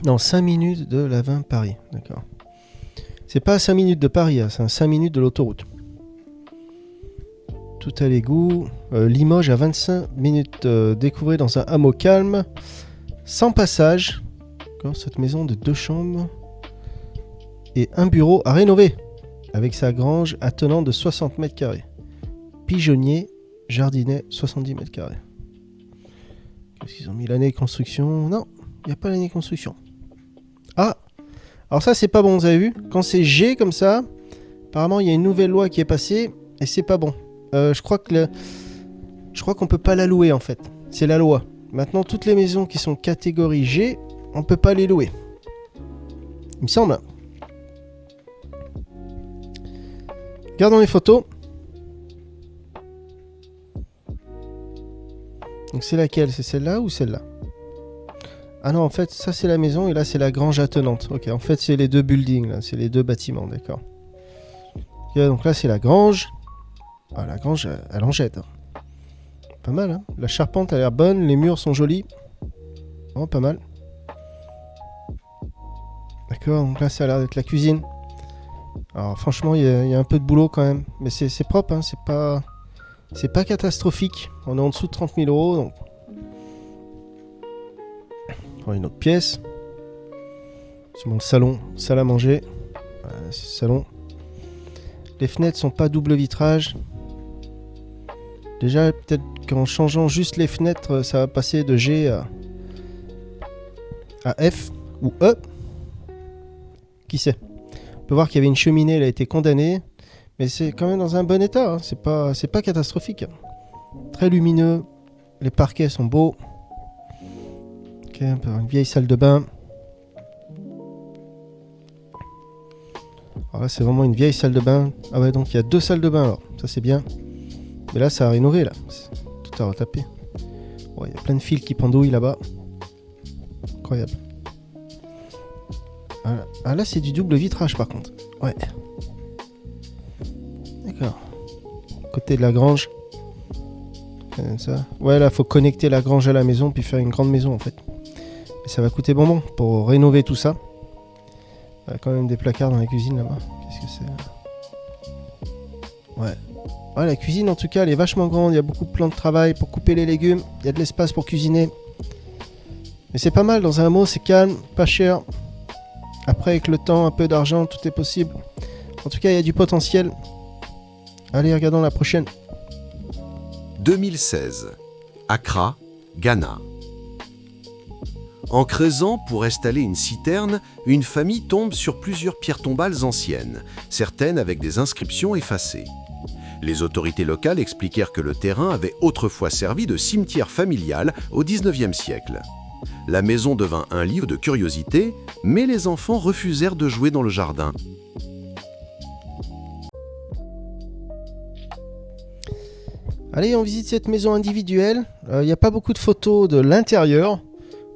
Non, 5 minutes de Lavin, Paris. D'accord. C'est pas à 5 minutes de Paris, hein, c'est à 5 minutes de l'autoroute. Tout à l'égout. Limoges à 25 minutes. Découvrez dans un hameau calme. Sans passage. D'accord, cette maison de 2 chambres. Et un bureau à rénover. Avec sa grange attenante de 60 mètres carrés. Pigeonnier, jardinet, 70 mètres carrés. Qu'est-ce qu'ils ont mis? L'année de construction? Non, il n'y a pas l'année de construction. Ah! Alors ça, c'est pas bon, vous avez vu? Quand c'est G comme ça, apparemment, il y a une nouvelle loi qui est passée et c'est pas bon. Je crois qu'on peut pas la louer en fait. C'est la loi. Maintenant, toutes les maisons qui sont catégorie G, on peut pas les louer. Il me semble. Regardons les photos. Donc c'est laquelle? C'est celle-là ou celle-là? Ah non, en fait, ça c'est la maison et là c'est la grange attenante. Ok, en fait c'est les 2 buildings, là, c'est les 2 bâtiments, d'accord. Okay, donc là c'est la grange. Ah, la grange, elle en jette. Hein. Pas mal, hein. La charpente a l'air bonne, les murs sont jolis. Oh, pas mal. D'accord, donc là ça a l'air d'être la cuisine. Alors franchement, il y a un peu de boulot quand même. Mais c'est propre, hein, c'est pas catastrophique. On est en dessous de 30 000 €, donc... Oh, une autre pièce. C'est mon salon, salle à manger. Voilà, c'est le salon. Les fenêtres sont pas double vitrage. Déjà, peut-être qu'en changeant juste les fenêtres, ça va passer de G à F ou E. Qui sait? On peut voir qu'il y avait une cheminée, elle a été condamnée. Mais c'est quand même dans un bon état. Hein. C'est pas catastrophique. Très lumineux. Les parquets sont beaux. Ok, on peut avoir une vieille salle de bain. Alors là, c'est vraiment une vieille salle de bain. Ah ouais, donc il y a 2 salles de bain alors. Ça, c'est bien. Mais là, ça a rénové là. C'est tout à retaper. Ouais, il y a plein de fils qui pendouillent là-bas. Incroyable. Voilà. Ah là, c'est du double vitrage par contre. Ouais. D'accord. Côté de la grange. Ça. Ouais, là, faut connecter la grange à la maison puis faire une grande maison en fait. Mais ça va coûter bonbon pour rénover tout ça. Il y a quand même des placards dans la cuisine là-bas. Qu'est-ce que c'est? Ouais. Ouais, la cuisine en tout cas, elle est vachement grande. Il y a beaucoup de plans de travail pour couper les légumes. Il y a de l'espace pour cuisiner. Mais c'est pas mal, dans un mot, c'est calme, pas cher. Après, avec le temps, un peu d'argent, tout est possible. En tout cas, il y a du potentiel. Allez, regardons la prochaine. 2016. Accra, Ghana. En creusant pour installer une citerne, une famille tombe sur plusieurs pierres tombales anciennes, certaines avec des inscriptions effacées. Les autorités locales expliquèrent que le terrain avait autrefois servi de cimetière familial au XIXe siècle. La maison devint un lieu de curiosité, mais les enfants refusèrent de jouer dans le jardin. Allez, on visite cette maison individuelle. Il n'y a pas beaucoup de photos de l'intérieur.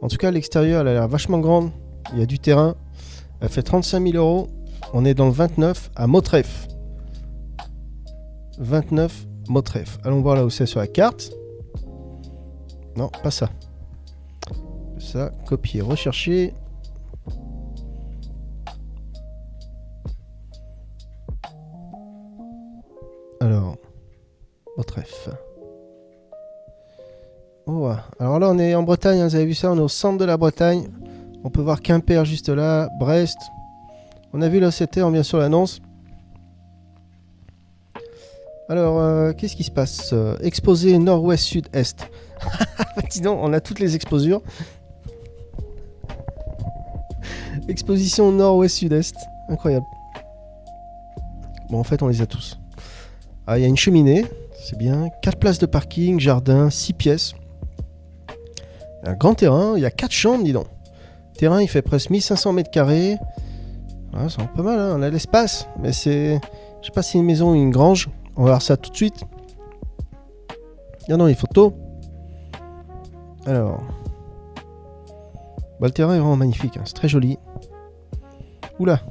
En tout cas, l'extérieur, elle a l'air vachement grande. Il y a du terrain. Elle fait 35 000 euros. On est dans le 29 à Motref. 29 Motref. Allons voir là où c'est sur la carte. Non, pas ça. Ça, copier, rechercher. Alors, Motref. Oh, alors là, on est en Bretagne, hein, vous avez vu ça, on est au centre de la Bretagne. On peut voir Quimper juste là, Brest. On a vu là, c'était, on vient sur l'annonce. Alors, qu'est-ce qui se passe? Exposé nord-ouest, sud-est. Dis donc, on a toutes les exposures. Exposition nord-ouest, sud-est. Incroyable. Bon, en fait, on les a tous. Ah, il y a une cheminée, c'est bien. 4 places de parking, jardin, 6 pièces. Un grand terrain, il y a 4 chambres, dis donc. Le terrain, il fait presque 1500 mètres carrés. Ouais, c'est pas mal, hein. On a l'espace. Mais c'est... Je sais pas si c'est une maison ou une grange. On va voir ça tout de suite. Regardons les photos. Alors... Bah, le terrain est vraiment magnifique, hein. C'est très joli. Oula.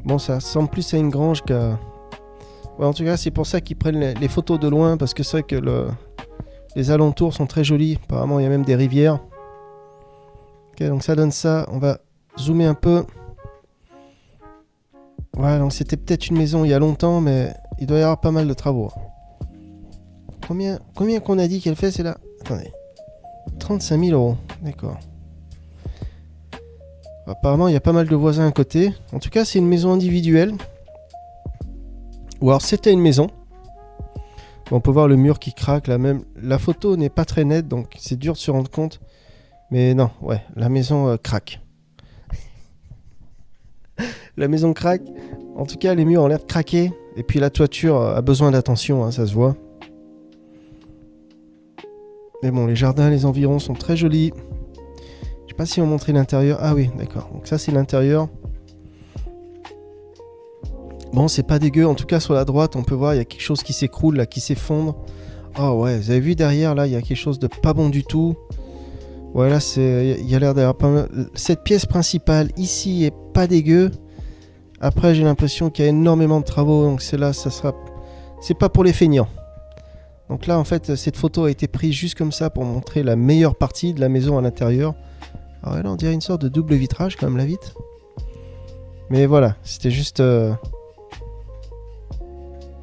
Bon, ça ressemble plus à une grange qu'à... Ouais, en tout cas, c'est pour ça qu'ils prennent les photos de loin, parce que c'est vrai que les alentours sont très jolis. Apparemment, il y a même des rivières. Ok, donc ça donne ça. On va zoomer un peu. Voilà, donc c'était peut-être une maison il y a longtemps, mais il doit y avoir pas mal de travaux. Combien qu'on a dit qu'elle fait, c'est là? Attendez. 35 000 euros. D'accord. Apparemment, il y a pas mal de voisins à côté. En tout cas, c'est une maison individuelle. Ou alors, c'était une maison. On peut voir le mur qui craque là même. La photo n'est pas très nette, donc c'est dur de se rendre compte. Mais non, ouais, la maison craque. La maison craque. En tout cas, les murs ont l'air de craquer. Et puis la toiture a besoin d'attention, hein, ça se voit. Mais bon, les jardins, les environs sont très jolis. Je sais pas si on montrait l'intérieur. Ah oui, d'accord. Donc ça, c'est l'intérieur. Bon, c'est pas dégueu. En tout cas, sur la droite, on peut voir, il y a quelque chose qui s'écroule, là, qui s'effondre. Oh ouais, vous avez vu derrière, là, il y a quelque chose de pas bon du tout. Ouais, là, il y a l'air d'avoir pas mal... Cette pièce principale, ici, est pas dégueu. Après, j'ai l'impression qu'il y a énormément de travaux. Donc c'est là, ça sera... C'est pas pour les feignants. Donc là, en fait, cette photo a été prise juste comme ça pour montrer la meilleure partie de la maison à l'intérieur. Alors là, on dirait une sorte de double vitrage, quand même, la vitre. Mais voilà, c'était juste...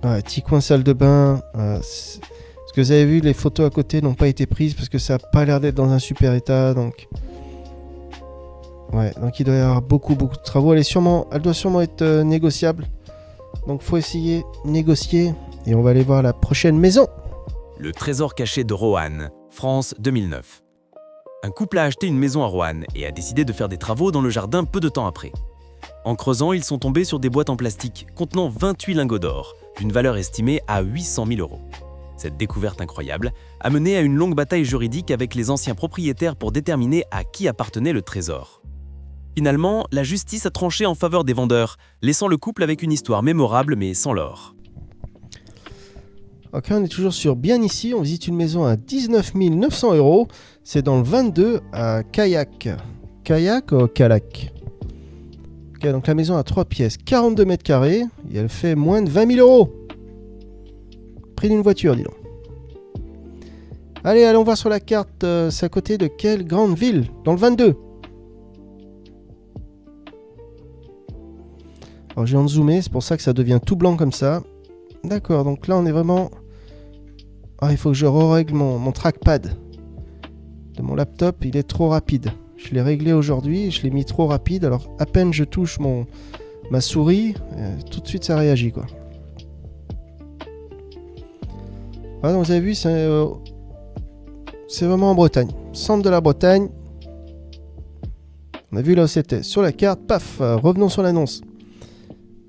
Ouais, petit coin salle de bain. Ce que vous avez vu, les photos à côté n'ont pas été prises parce que ça n'a pas l'air d'être dans un super état. Donc, ouais, donc il doit y avoir beaucoup de travaux. Elle doit sûrement être négociable. Donc, faut essayer de négocier. Et on va aller voir la prochaine maison. Le trésor caché de Roanne, France 2009. Un couple a acheté une maison à Roanne et a décidé de faire des travaux dans le jardin peu de temps après. En creusant, ils sont tombés sur des boîtes en plastique contenant 28 lingots d'or, d'une valeur estimée à 800 000 euros. Cette découverte incroyable a mené à une longue bataille juridique avec les anciens propriétaires pour déterminer à qui appartenait le trésor. Finalement, la justice a tranché en faveur des vendeurs, laissant le couple avec une histoire mémorable mais sans l'or. Ok, on est toujours sur Bien Ici. On visite une maison à 19 900 euros. C'est dans le 22 à Kayak. Kayak ou Calac? Ok, donc la maison a 3 pièces, 42 mètres carrés. Et elle fait moins de 20 000 euros. Prix d'une voiture, dis donc. Allez, allons voir sur la carte. C'est à côté de quelle grande ville? Dans le 22. Alors j'ai en zoomé, c'est pour ça que ça devient tout blanc comme ça. D'accord, donc là on est vraiment... Ah, il faut que je règle mon trackpad de mon laptop, il est trop rapide. Je l'ai réglé aujourd'hui, je l'ai mis trop rapide, alors à peine je touche ma souris, tout de suite ça réagit quoi. Voilà, donc vous avez vu, c'est vraiment en Bretagne. Centre de la Bretagne. On a vu là où c'était. Sur la carte, paf, revenons sur l'annonce.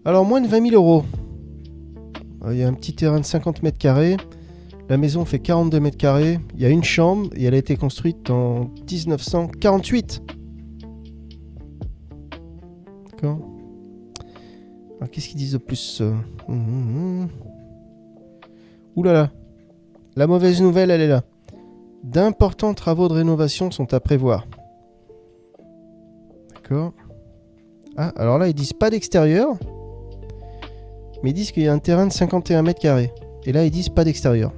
Alors, moins de 20 000 euros. Il y a un petit terrain de 50 mètres carrés. La maison fait 42 mètres carrés. Il y a une chambre et elle a été construite en 1948. D'accord. Alors, qu'est-ce qu'ils disent de plus Ouh là là. La mauvaise nouvelle, elle est là. D'importants travaux de rénovation sont à prévoir. D'accord. Ah, alors là, ils disent pas d'extérieur. Mais ils disent qu'il y a un terrain de 51 mètres carrés. Et là, ils disent pas d'extérieur.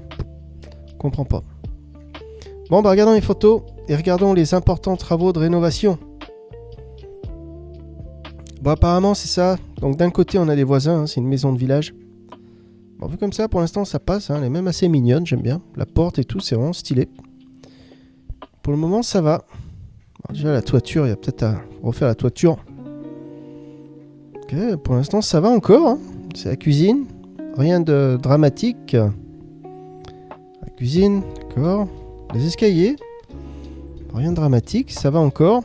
Comprends pas. Bon, bah regardons les photos et regardons les importants travaux de rénovation. Bon, apparemment, c'est ça. Donc d'un côté, on a des voisins. C'est une maison de village. Bon, vu comme ça, pour l'instant, ça passe. Elle est même assez mignonne, j'aime bien. La porte et tout, c'est vraiment stylé. Pour le moment, ça va. Alors, déjà, la toiture, il y a peut-être à refaire la toiture. Ok, pour l'instant, ça va encore. Hein. C'est la cuisine. Rien de dramatique. La cuisine, d'accord. Les escaliers. Rien de dramatique, ça va encore.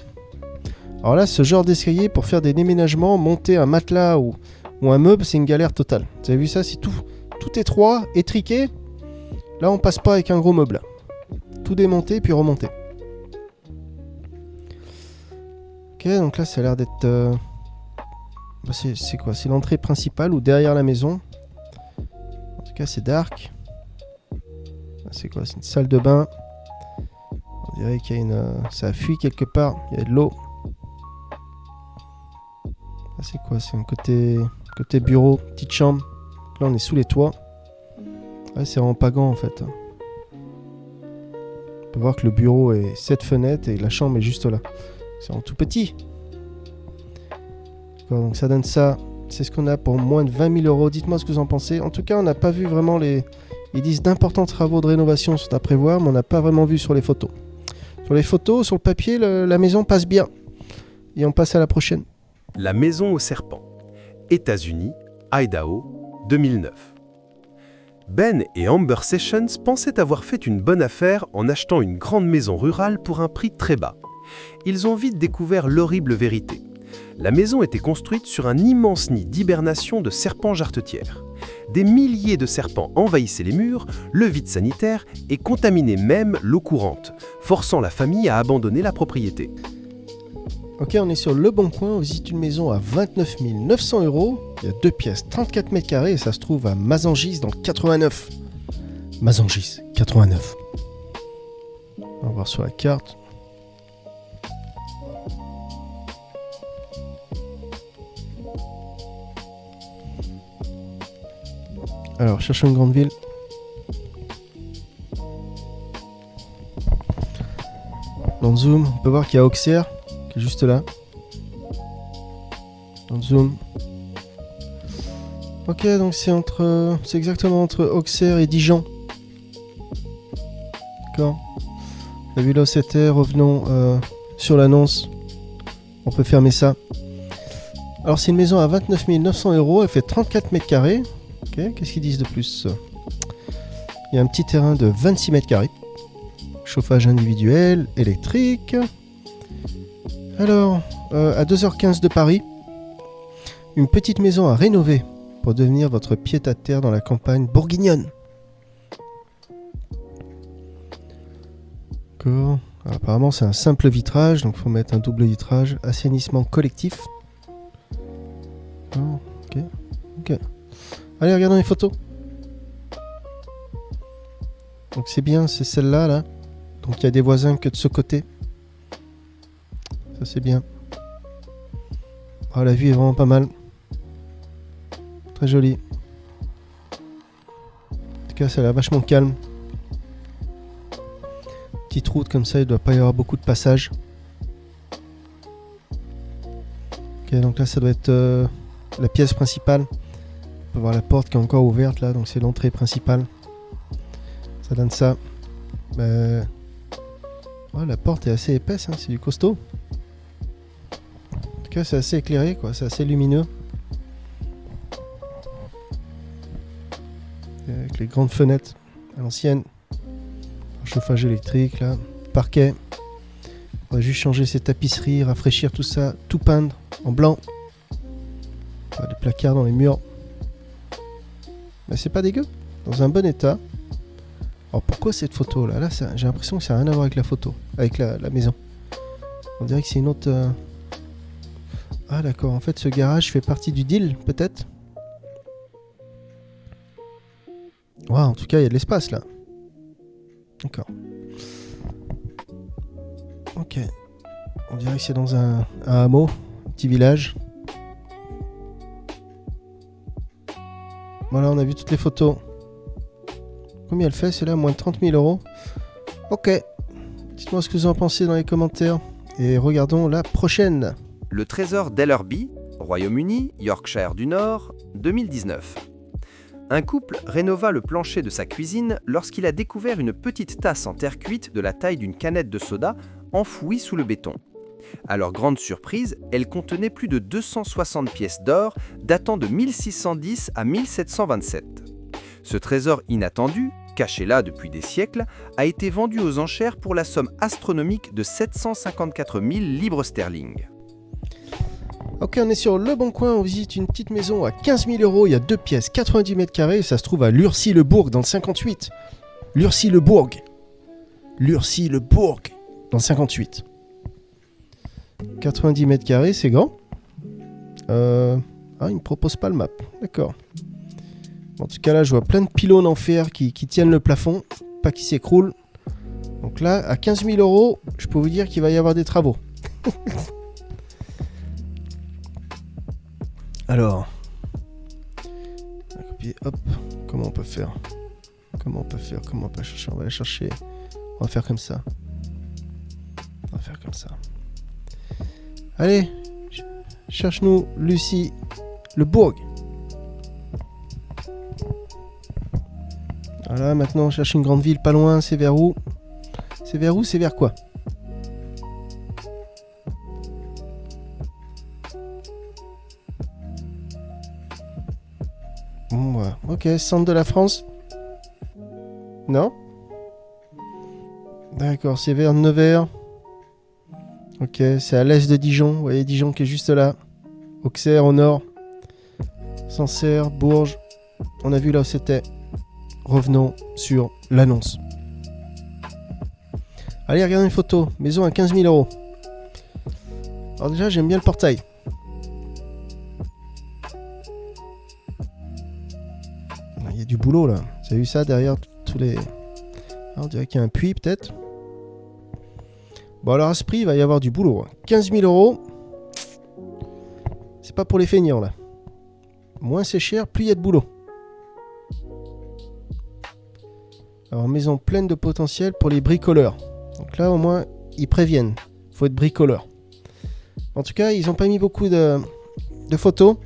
Alors là, ce genre d'escalier, pour faire des déménagements, monter un matelas ou un meuble, c'est une galère totale. Vous avez vu ça? C'est tout étroit, étriqué. Là, on passe pas avec un gros meuble. Tout démonter, puis remonter. Ok, donc là, ça a l'air d'être... c'est quoi? C'est l'entrée principale ou derrière la maison? En tout cas, c'est dark. C'est quoi? C'est une salle de bain. On dirait qu'il y a une... ça a fui quelque part. Il y a de l'eau. Là, c'est quoi? C'est un côté bureau, petite chambre. Là, on est sous les toits. Ouais, c'est vraiment pas grand, en fait. On peut voir que le bureau est 7 fenêtres et la chambre est juste là. C'est en tout petit. D'accord, donc ça donne ça. C'est ce qu'on a pour moins de 20 000 euros. Dites-moi ce que vous en pensez. En tout cas, on n'a pas vu vraiment les... Ils disent d'importants travaux de rénovation sont à prévoir, mais on n'a pas vraiment vu sur les photos. Sur les photos, sur le papier, la maison passe bien. Et on passe à la prochaine. La maison au serpent. États-Unis, Idaho, 2009. Ben et Amber Sessions pensaient avoir fait une bonne affaire en achetant une grande maison rurale pour un prix très bas. Ils ont vite découvert l'horrible vérité. La maison était construite sur un immense nid d'hibernation de serpents jarretières. Des milliers de serpents envahissaient les murs, le vide sanitaire et contaminaient même l'eau courante, forçant la famille à abandonner la propriété. Ok, on est sur Le Bon Coin, on visite une maison à 29 900 euros. Il y a 2 pièces, 34 mètres carrés et ça se trouve à Mazangis dans le 89. Mazangis, 89. On va voir sur la carte. Alors, cherchons une grande ville. Dans le zoom, on peut voir qu'il y a Auxerre, qui est juste là. Dans le zoom. Ok, donc c'est exactement entre Auxerre et Dijon. D'accord. La vu là où c'était, revenons sur l'annonce. On peut fermer ça. Alors c'est une maison à 29 900 euros, elle fait 34 mètres carrés. Ok, qu'est-ce qu'ils disent de plus? Il y a un petit terrain de 26 mètres carrés. Chauffage individuel, électrique. Alors, à 2h15 de Paris, une petite maison à rénover pour devenir votre pied-à-terre dans la campagne bourguignonne. D'accord. Alors, apparemment, c'est un simple vitrage, donc il faut mettre un double vitrage. Assainissement collectif. Oh, ok. Allez, regardons les photos. Donc c'est bien, c'est celle-là, là. Donc il y a des voisins que de ce côté. Ça c'est bien. Oh, la vue est vraiment pas mal. Très jolie. En tout cas, ça a l'air vachement calme. Petite route comme ça, il doit pas y avoir beaucoup de passages. Ok, donc là ça doit être la pièce principale. On peut voir la porte qui est encore ouverte là, donc c'est l'entrée principale. Ça donne ça. Oh, la porte est assez épaisse, hein, c'est du costaud. En tout cas, c'est assez éclairé, quoi, c'est assez lumineux. Et avec les grandes fenêtres à l'ancienne. Chauffage électrique, là. Parquet. On va juste changer ces tapisseries, rafraîchir tout ça, tout peindre en blanc. Des placards dans les murs. Mais c'est pas dégueu, dans un bon état. Alors pourquoi cette photo là, j'ai l'impression que ça n'a rien à voir avec la photo, avec la maison. On dirait que c'est une autre... Ah d'accord, en fait ce garage fait partie du deal peut-être. Ouais, en tout cas il y a de l'espace là. D'accord. Ok. On dirait que c'est dans un hameau, un petit village. Voilà, on a vu toutes les photos. Combien elle fait, celle-là? Moins de 30 000 euros. Ok. Dites-moi ce que vous en pensez dans les commentaires. Et regardons la prochaine. Le trésor d'Ellerby, Royaume-Uni, Yorkshire du Nord, 2019. Un couple rénova le plancher de sa cuisine lorsqu'il a découvert une petite tasse en terre cuite de la taille d'une canette de soda enfouie sous le béton. À leur grande surprise, elle contenait plus de 260 pièces d'or datant de 1610 à 1727. Ce trésor inattendu, caché là depuis des siècles, a été vendu aux enchères pour la somme astronomique de 754 000 livres sterling. Ok, on est sur Le Bon Coin, on visite une petite maison à 15 000 euros, il y a 2 pièces, 90 mètres carrés, et ça se trouve à Lurcy-le-Bourg dans le 58. Lurcy-le-Bourg. Lurcy-le-Bourg dans le 58. 90 mètres carrés, c'est grand. Il me propose pas le map, d'accord. En tout cas là, je vois plein de pylônes en fer qui tiennent le plafond, pas qui s'écroulent. Donc là, à 15 000 euros, je peux vous dire qu'il va y avoir des travaux. Alors, hop, comment on peut faire? Comment on peut chercher? On va aller chercher. On va faire comme ça. Allez, cherche-nous Lucie le Bourg. Voilà, maintenant on cherche une grande ville pas loin, c'est vers où? C'est vers quoi? Ouais. Ok, centre de la France. Non? D'accord, c'est vers Nevers. Ok, c'est à l'est de Dijon. Vous voyez Dijon qui est juste là. Auxerre au nord. Sancerre, Bourges. On a vu là où c'était. Revenons sur l'annonce. Allez, regardez une photo. Maison à 15 000 euros. Alors déjà, j'aime bien le portail. Il y a du boulot là. Vous avez vu ça derrière tous les... Ah, on dirait qu'il y a un puits peut-être. Bon alors à ce prix, il va y avoir du boulot. 15 000 euros. C'est pas pour les feignants là. Moins c'est cher, plus il y a de boulot. Alors maison pleine de potentiel pour les bricoleurs. Donc là au moins ils préviennent. Faut être bricoleur. En tout cas ils n'ont pas mis beaucoup de photos.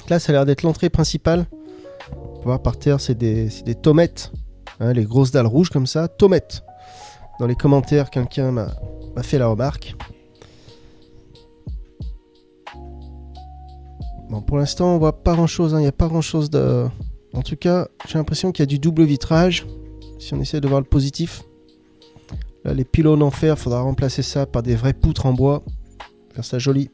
Là ça a l'air d'être l'entrée principale. On peut voir par terre c'est des tomates. Hein, les grosses dalles rouges comme ça. Tomates. Dans les commentaires quelqu'un m'a fait la remarque. Bon pour l'instant on voit pas grand chose. Il n'y a pas grand chose de... En tout cas, j'ai l'impression qu'il y a du double vitrage. Si on essaie de voir le positif. Là, les pylônes en fer, il faudra remplacer ça par des vraies poutres en bois. Faire ça joli.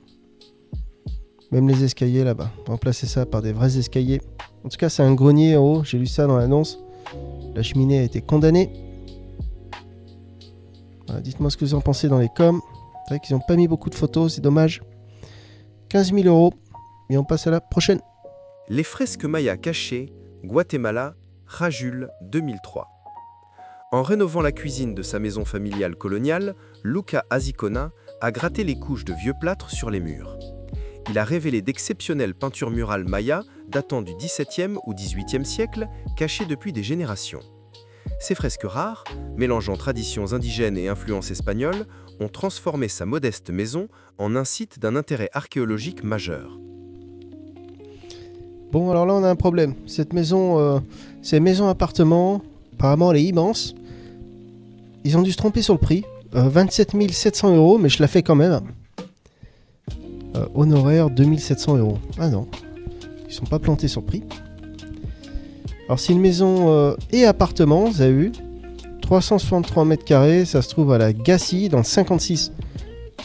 Même les escaliers là-bas. Remplacer ça par des vrais escaliers. En tout cas, c'est un grenier en haut. J'ai lu ça dans l'annonce. La cheminée a été condamnée. Voilà, dites-moi ce que vous en pensez dans les coms. C'est vrai qu'ils n'ont pas mis beaucoup de photos, c'est dommage. 15 000 euros. Et on passe à la prochaine. Les fresques mayas cachées, Guatemala, Rajul, 2003. En rénovant la cuisine de sa maison familiale coloniale, Luca Azicona a gratté les couches de vieux plâtre sur les murs. Il a révélé d'exceptionnelles peintures murales mayas datant du XVIIe ou XVIIIe siècle, cachées depuis des générations. Ces fresques rares, mélangeant traditions indigènes et influences espagnoles, ont transformé sa modeste maison en un site d'un intérêt archéologique majeur. Bon, alors là, on a un problème. Cette maison, c'est une maison-appartement. Apparemment, elle est immense. Ils ont dû se tromper sur le prix. 27 700 €, mais je la fais quand même. Honoraire, 2700 €. Ah non, ils sont pas plantés sur le prix. Alors, c'est une maison et appartement, vous avez vu. 363 mètres carrés, ça se trouve à la Gacy, dans le 56.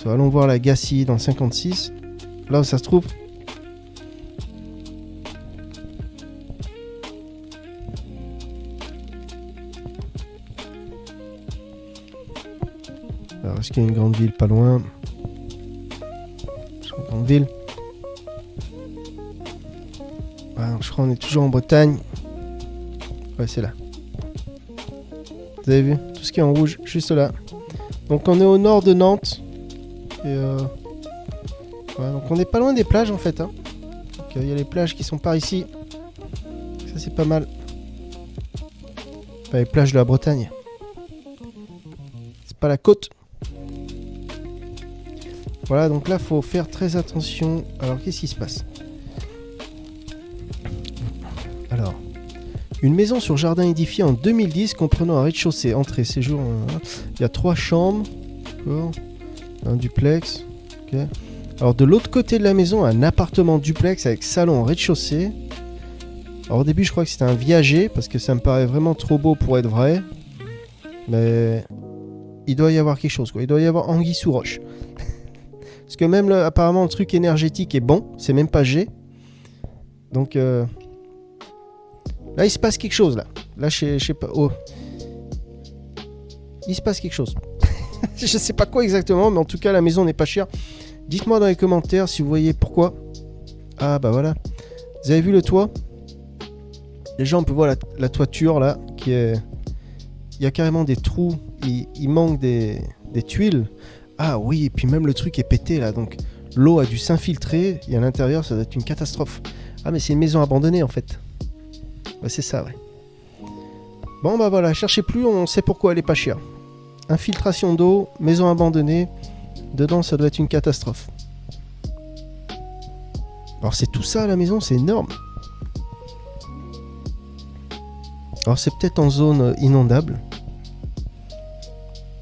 Allons voir la Gacy dans le 56. Là où ça se trouve. Alors, est-ce qu'il y a une grande ville pas loin? Une grande ville. Alors, je crois qu'on est toujours en Bretagne. Ouais, c'est là. Vous avez vu? Tout ce qui est en rouge, juste là. Donc on est au nord de Nantes. Et ouais, donc on n'est pas loin des plages en fait. Hein. Donc il y a les plages qui sont par ici. Ça c'est pas mal. Enfin, les plages de la Bretagne. C'est pas la côte. Voilà, donc là faut faire très attention. Alors qu'est-ce qui se passe? Alors, une maison sur jardin édifiée en 2010 comprenant un rez-de-chaussée, entrée, séjour. Il y a 3 chambres, un duplex. Okay. Alors de l'autre côté de la maison, un appartement duplex avec salon au rez-de-chaussée. Alors au début, je crois que c'était un viager parce que ça me paraît vraiment trop beau pour être vrai. Mais il doit y avoir quelque chose, quoi. Il doit y avoir anguille sous roche. Parce que même apparemment le truc énergétique est bon, c'est même pas G. Donc là il se passe quelque chose là. Là je sais pas. Oh. Il se passe quelque chose. Je sais pas quoi exactement, mais en tout cas la maison n'est pas chère. Dites-moi dans les commentaires si vous voyez pourquoi. Ah bah voilà. Vous avez vu le toit? Déjà on peut voir la toiture là qui est. Il y a carrément des trous. Il manque des tuiles. Ah oui, et puis même le truc est pété là, donc l'eau a dû s'infiltrer et à l'intérieur ça doit être une catastrophe. Ah mais c'est une maison abandonnée en fait. Bah c'est ça, ouais. Bon bah voilà, cherchez plus, on sait pourquoi elle est pas chère. Infiltration d'eau, maison abandonnée, dedans ça doit être une catastrophe. Alors c'est tout ça la maison, c'est énorme. Alors c'est peut-être en zone inondable.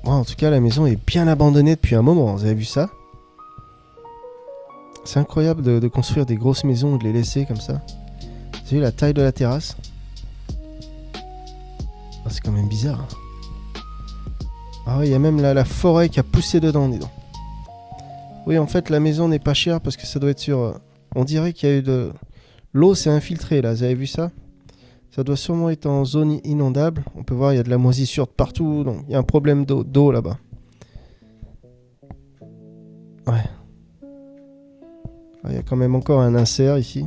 Bon, en tout cas, la maison est bien abandonnée depuis un moment. Vous avez vu ça? C'est incroyable de construire des grosses maisons et de les laisser comme ça. Vous avez vu la taille de la terrasse? Oh, c'est quand même bizarre. Ah oui, il y a même la forêt qui a poussé dedans, dis donc. Oui, en fait, la maison n'est pas chère parce que ça doit être sur... On dirait qu'il y a eu de... L'eau s'est infiltrée, là. Vous avez vu ça? Ça doit sûrement être en zone inondable. On peut voir, il y a de la moisissure de partout. Donc, il y a un problème d'eau là-bas. Ouais. Il y a quand même encore un insert ici.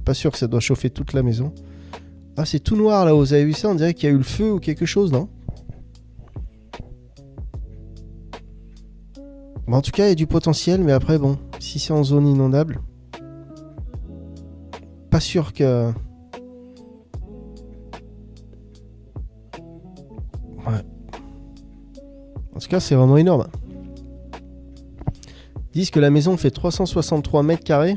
Pas sûr que ça doit chauffer toute la maison. Ah, c'est tout noir là-haut. Vous avez vu ça? On dirait qu'il y a eu le feu ou quelque chose, non? Bon, en tout cas, il y a du potentiel. Mais après, bon, si c'est en zone inondable... Pas sûr que... Ouais. En tout cas, c'est vraiment énorme. Ils disent que la maison fait 363 mètres carrés.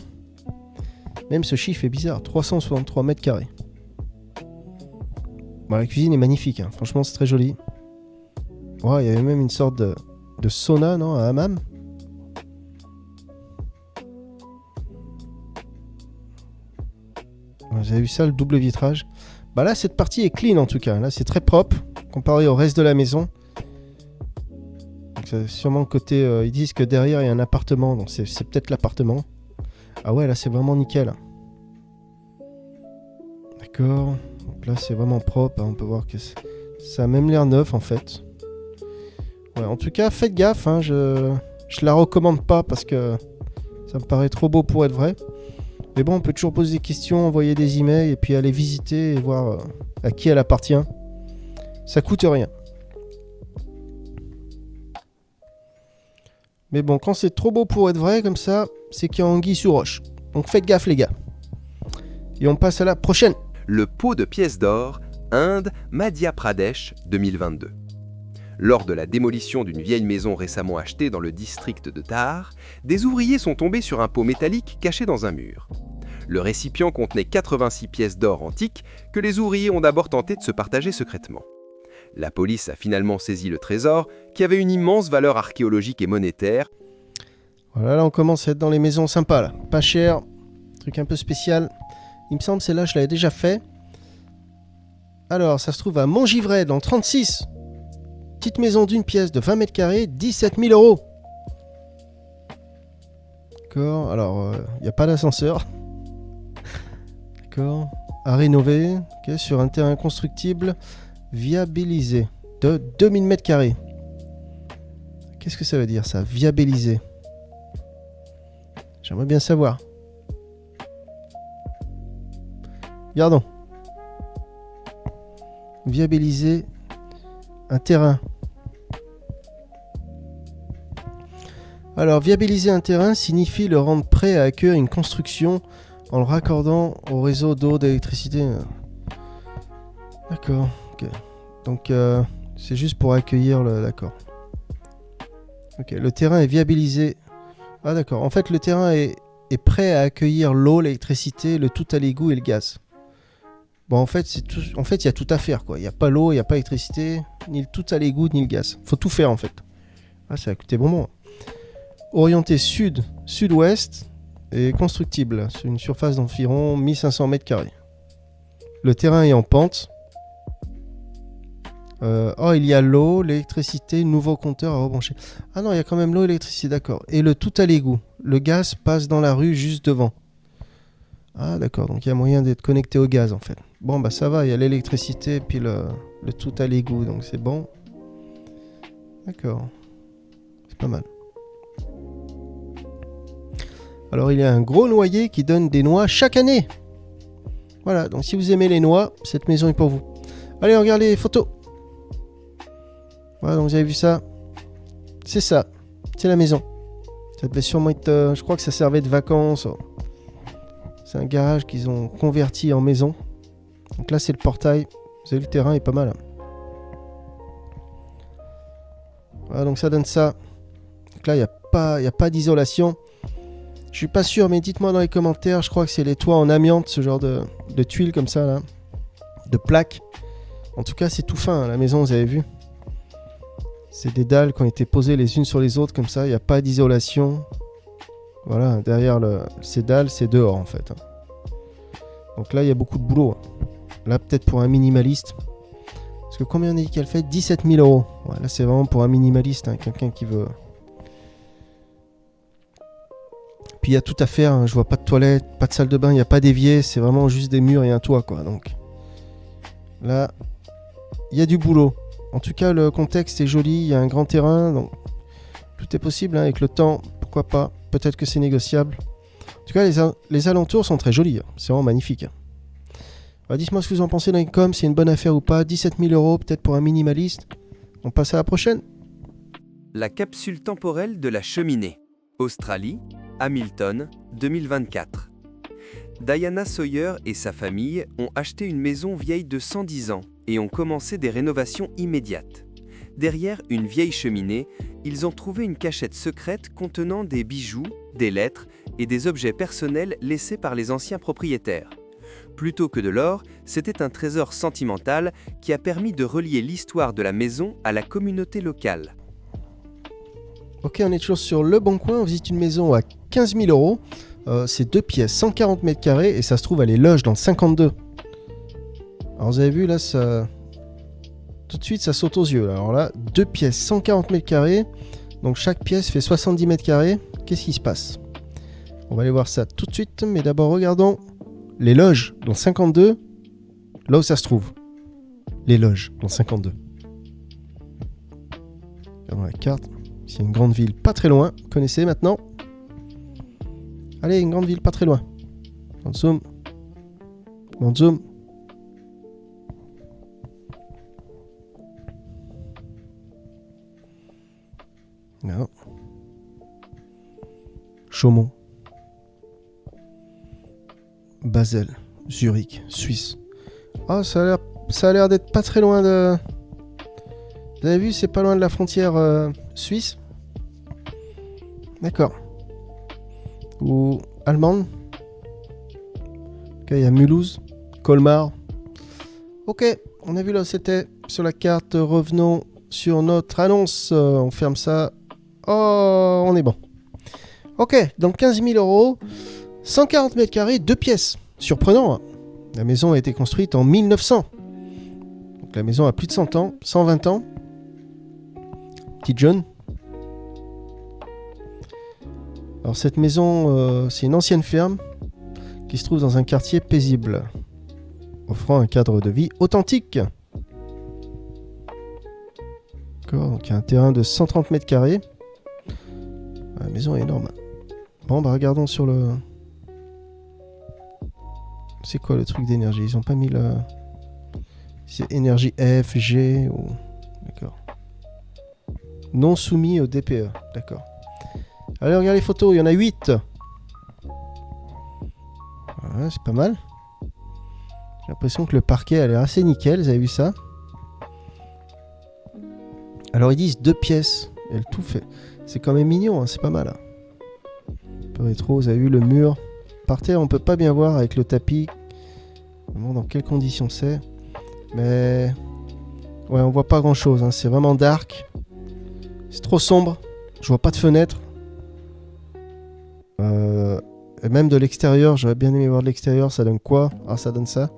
Même ce chiffre est bizarre. 363 mètres carrés. Bon, la cuisine est magnifique. Hein. Franchement, c'est très joli. Ouais, il y avait même une sorte de sauna, non? Un hammam. Vous avez vu ça, le double vitrage? Bah là, cette partie est clean en tout cas. Là, c'est très propre. Comparé au reste de la maison. Donc, c'est sûrement côté... ils disent que derrière il y a un appartement. Donc c'est peut-être l'appartement. Ah ouais, là c'est vraiment nickel. D'accord. Donc là c'est vraiment propre. On peut voir que ça a même l'air neuf en fait. Ouais, en tout cas, faites gaffe. Hein, je la recommande pas parce que ça me paraît trop beau pour être vrai. Mais bon, on peut toujours poser des questions, envoyer des emails et puis aller visiter et voir à qui elle appartient. Ça coûte rien. Mais bon, quand c'est trop beau pour être vrai, comme ça, c'est qu'il y a anguille sous roche. Donc faites gaffe les gars. Et on passe à la prochaine. Le pot de pièces d'or, Inde, Madhya Pradesh, 2022. Lors de la démolition d'une vieille maison récemment achetée dans le district de Dhar, des ouvriers sont tombés sur un pot métallique caché dans un mur. Le récipient contenait 86 pièces d'or antiques que les ouvriers ont d'abord tenté de se partager secrètement. La police a finalement saisi le trésor, qui avait une immense valeur archéologique et monétaire. Voilà, là on commence à être dans les maisons sympas là. Pas cher, truc un peu spécial. Il me semble celle-là je l'avais déjà fait. Alors ça se trouve à Montgivray dans le 36. Petite maison d'une pièce de 20 mètres carrés, 17 000 euros. D'accord, alors il n'y a pas d'ascenseur. D'accord, à rénover, okay, sur un terrain constructible viabilisé de 2000 mètres carrés. Qu'est-ce que ça veut dire ça, viabilisé? J'aimerais bien savoir. Regardons. Viabiliser un terrain. Alors, viabiliser un terrain signifie le rendre prêt à accueillir une construction en le raccordant au réseau d'eau, d'électricité. D'accord. Ok. Donc, c'est juste pour accueillir le... D'accord. Ok. Le terrain est viabilisé. Ah, d'accord. En fait, le terrain est prêt à accueillir l'eau, l'électricité, le tout à l'égout et le gaz. Bon, en fait, il y a tout à faire, quoi. Il n'y a pas l'eau, il n'y a pas l'électricité, ni le tout à l'égout, ni le gaz. Faut tout faire, en fait. Ah, ça va coûter bonbon. Orienté sud, sud-ouest et constructible, sur une surface d'environ 1500 mètres carrés. Le terrain est en pente. Il y a l'eau, l'électricité, nouveau compteur à rebrancher. Ah non, il y a quand même l'eau et l'électricité, d'accord. Et le tout à l'égout. Le gaz passe dans la rue juste devant. Ah d'accord, donc il y a moyen d'être connecté au gaz en fait. Bon bah ça va, il y a l'électricité et puis le tout à l'égout, donc c'est bon. D'accord, c'est pas mal. Alors il y a un gros noyer qui donne des noix chaque année. Voilà, donc si vous aimez les noix, cette maison est pour vous. Allez, on regarde les photos. Voilà, donc vous avez vu ça. C'est ça, c'est la maison. Ça devait sûrement être, je crois que ça servait de vacances. C'est un garage qu'ils ont converti en maison. Donc là, c'est le portail. Vous avez vu, le terrain est pas mal. Voilà, donc ça donne ça. Donc là, il n'y a pas d'isolation. Je suis pas sûr, mais dites-moi dans les commentaires. Je crois que c'est les toits en amiante, ce genre de tuiles comme ça, là. De plaques. En tout cas, c'est tout fin, hein, la maison, vous avez vu. C'est des dalles qui ont été posées les unes sur les autres, comme ça. Il n'y a pas d'isolation. Voilà, derrière ces dalles, c'est dehors en fait. Donc là, il y a beaucoup de boulot. Là, peut-être pour un minimaliste. Parce que combien on a dit qu'elle fait? 17 000 euros. Ouais, là, c'est vraiment pour un minimaliste, hein, quelqu'un qui veut. Puis il y a tout à faire. Hein. Je vois pas de toilette, pas de salle de bain, il n'y a pas d'évier. C'est vraiment juste des murs et un toit, quoi. Donc là, il y a du boulot. En tout cas, le contexte est joli. Il y a un grand terrain. Donc tout est possible hein, avec le temps. Pourquoi pas? Peut-être que c'est négociable. En tout cas, les alentours sont très jolis. C'est vraiment magnifique. Alors, dites-moi ce que vous en pensez dans les coms, c'est une bonne affaire ou pas. 17 000 euros, peut-être pour un minimaliste. On passe à la prochaine. La capsule temporelle de la cheminée. Australie, Hamilton, 2024. Diana Sawyer et sa famille ont acheté une maison vieille de 110 ans et ont commencé des rénovations immédiates. Derrière une vieille cheminée, ils ont trouvé une cachette secrète contenant des bijoux, des lettres et des objets personnels laissés par les anciens propriétaires. Plutôt que de l'or, c'était un trésor sentimental qui a permis de relier l'histoire de la maison à la communauté locale. Ok, on est toujours sur Le Bon Coin. On visite une maison à 15 000 euros. C'est 2 pièces, 140 mètres carrés et ça se trouve à les loges dans le 52. Alors vous avez vu là, ça... Tout de suite, ça saute aux yeux. Alors là, 2 pièces, 140 mètres carrés. Donc chaque pièce fait 70 mètres carrés. Qu'est-ce qui se passe? On va aller voir ça tout de suite. Mais d'abord, regardons les loges dans 52. Là où ça se trouve. Les loges dans 52. Regardons la carte. C'est une grande ville pas très loin. Vous connaissez maintenant? Allez, une grande ville pas très loin. On zoom. On zoom. Non. Chaumont. Basel. Zurich. Suisse. Ah, ça a l'air d'être pas très loin de... Vous avez vu, c'est pas loin de la frontière suisse. D'accord. Ou allemande. Ok, il y a Mulhouse, Colmar. Ok, on a vu là où c'était sur la carte. Revenons sur notre annonce. On ferme ça. Oh, on est bon. Ok, donc 15 000 euros, 140 mètres carrés, 2 pièces. Surprenant, hein. La maison a été construite en 1900. Donc la maison a plus de 100 ans, 120 ans. Petite jeune. Alors cette maison, c'est une ancienne ferme qui se trouve dans un quartier paisible, offrant un cadre de vie authentique. D'accord, donc il y a un terrain de 130 mètres carrés. La maison est énorme. Bon, bah regardons sur le... C'est quoi le truc d'énergie? Ils ont pas mis le... C'est énergie F, G ou... D'accord. Non soumis au DPE. D'accord. Allez, regarde les photos, il y en a 8. Voilà, c'est pas mal. J'ai l'impression que le parquet a l'air assez nickel, vous avez vu ça? Alors ils disent 2 pièces. Et le tout fait. C'est quand même mignon, hein, c'est pas mal. Hein. Un peu rétro, vous avez vu le mur. Par terre, on peut pas bien voir avec le tapis. Vraiment dans quelles conditions c'est. Mais... Ouais, on voit pas grand chose, hein. C'est vraiment dark. C'est trop sombre. Je vois pas de fenêtre. Et même de l'extérieur, j'aurais bien aimé voir de l'extérieur, ça donne quoi? Ah, ça donne ça.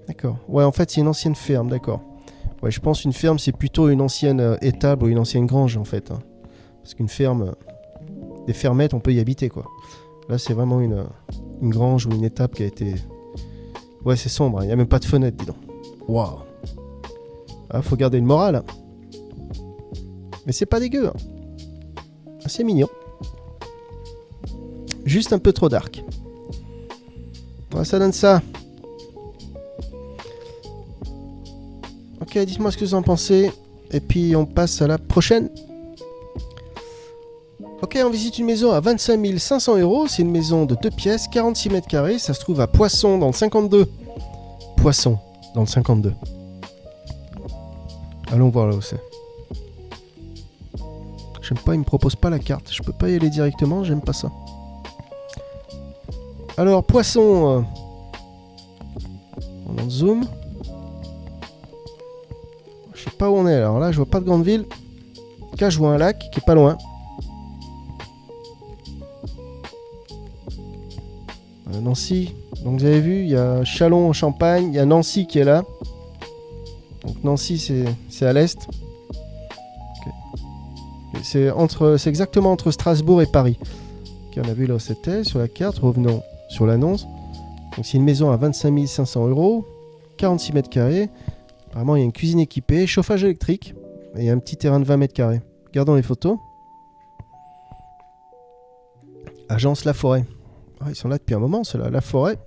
D'accord. Ouais, en fait, c'est une ancienne ferme, d'accord. Ouais, je pense une ferme, c'est plutôt une ancienne étable ou une ancienne grange, en fait. Hein. Parce qu'une ferme, des fermettes, on peut y habiter, quoi. Là, c'est vraiment une grange ou une étable qui a été... Ouais, c'est sombre, il n'y a même pas de fenêtre, dis donc. Waouh. Ah, faut garder le moral. Hein. Mais c'est pas dégueu. Hein. Ah, c'est mignon. Juste un peu trop dark. Ouais, ça donne ça. Ok, dites-moi ce que vous en pensez. Et puis on passe à la prochaine. Ok, on visite une maison à 25 500 euros. C'est une maison de 2 pièces, 46 mètres carrés. Ça se trouve à Poisson dans le 52. Poisson dans le 52. Allons voir là où c'est. J'aime pas, il me propose pas la carte. Je peux pas y aller directement, j'aime pas ça. Alors, Poisson. On en zoom. Je sais pas où on est. Alors là, je vois pas de grande ville. En tout cas, je vois un lac qui est pas loin. Nancy. Donc vous avez vu, il y a Châlons en Champagne. Il y a Nancy qui est là. Donc Nancy, c'est à l'est. Okay. C'est exactement entre Strasbourg et Paris. Okay, on a vu là où c'était sur la carte. Revenons sur l'annonce. Donc c'est une maison à 25 500 euros, 46 mètres carrés. Apparemment il y a une cuisine équipée, chauffage électrique et un petit terrain de 20 mètres carrés. Regardons les photos. Agence La Forêt. Ah, ils sont là depuis un moment, ceux-là. La Forêt.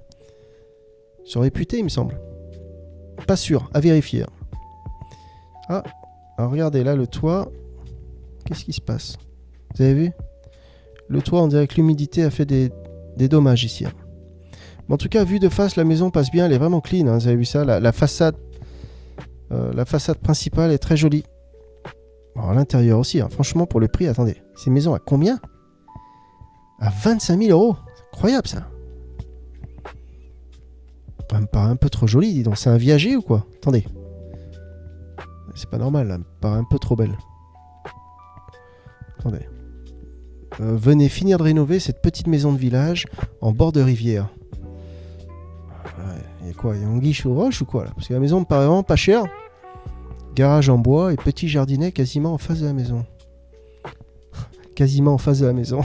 Ils sont réputés, il me semble. Pas sûr, à vérifier. Ah, alors regardez là le toit. Qu'est-ce qui se passe? Vous avez vu? Le toit, on dirait que l'humidité a fait des dommages ici. Mais en tout cas, vue de face, la maison passe bien, elle est vraiment clean. Hein, vous avez vu ça? La façade principale est très jolie. Alors, l'intérieur aussi, hein, franchement, pour le prix, attendez. Ces maisons à combien? À 25 000 euros. C'est incroyable ça. Ça me paraît un peu trop joli, dis donc. C'est un viager ou quoi? Attendez. C'est pas normal, là. Elle me paraît un peu trop belle. Attendez. Venez finir de rénover cette petite maison de village en bord de rivière. Il y a quoi? Il y a anguille sous roche ou quoi là? Parce que la maison me paraît vraiment pas chère. Garage en bois et petit jardinet quasiment en face de la maison. Quasiment en face de la maison.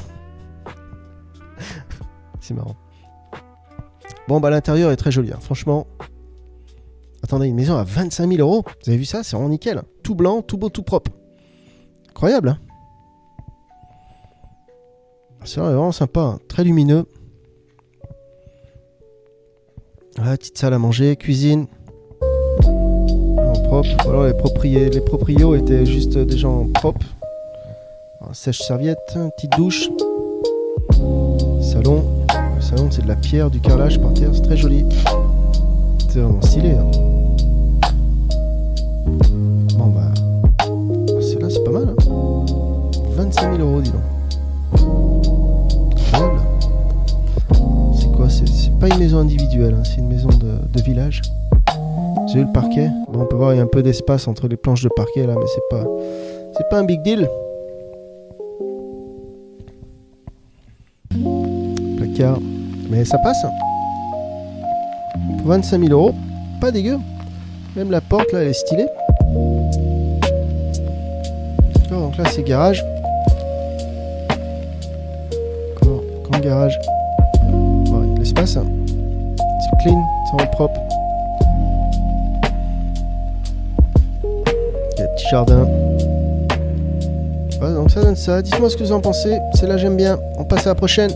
C'est marrant. Bon bah l'intérieur est très joli, hein. Franchement. Attendez, une maison à 25 000 euros. Vous avez vu ça? C'est vraiment nickel. Hein. Tout blanc, tout beau, tout propre. Incroyable, hein. C'est vraiment sympa, hein. Très lumineux. Voilà, petite salle à manger, cuisine. En propre. Voilà, les proprios étaient juste des gens propres. Un sèche-serviette, une petite douche. Salon. Le salon, c'est de la pierre, du carrelage par terre, c'est très joli. C'est vraiment stylé. Hein. Bon bah. Là, c'est pas mal. Hein. 25 000 euros, dis donc. Incroyable. C'est quoi? C'est pas une maison individuelle, hein, c'est une maison de village. J'ai eu le parquet. Bon, on peut voir il y a un peu d'espace entre les planches de parquet là, mais c'est pas un big deal. Placard, mais ça passe. Pour 25 000 euros, pas dégueu. Même la porte là, elle est stylée. Donc là, c'est garage. Grand garage. Ouais, l'espace. Hein. C'est clean, c'est vraiment propre. Il y a un petit jardin. Voilà, donc ça donne ça. Dites-moi ce que vous en pensez. C'est là, j'aime bien. On passe à la prochaine.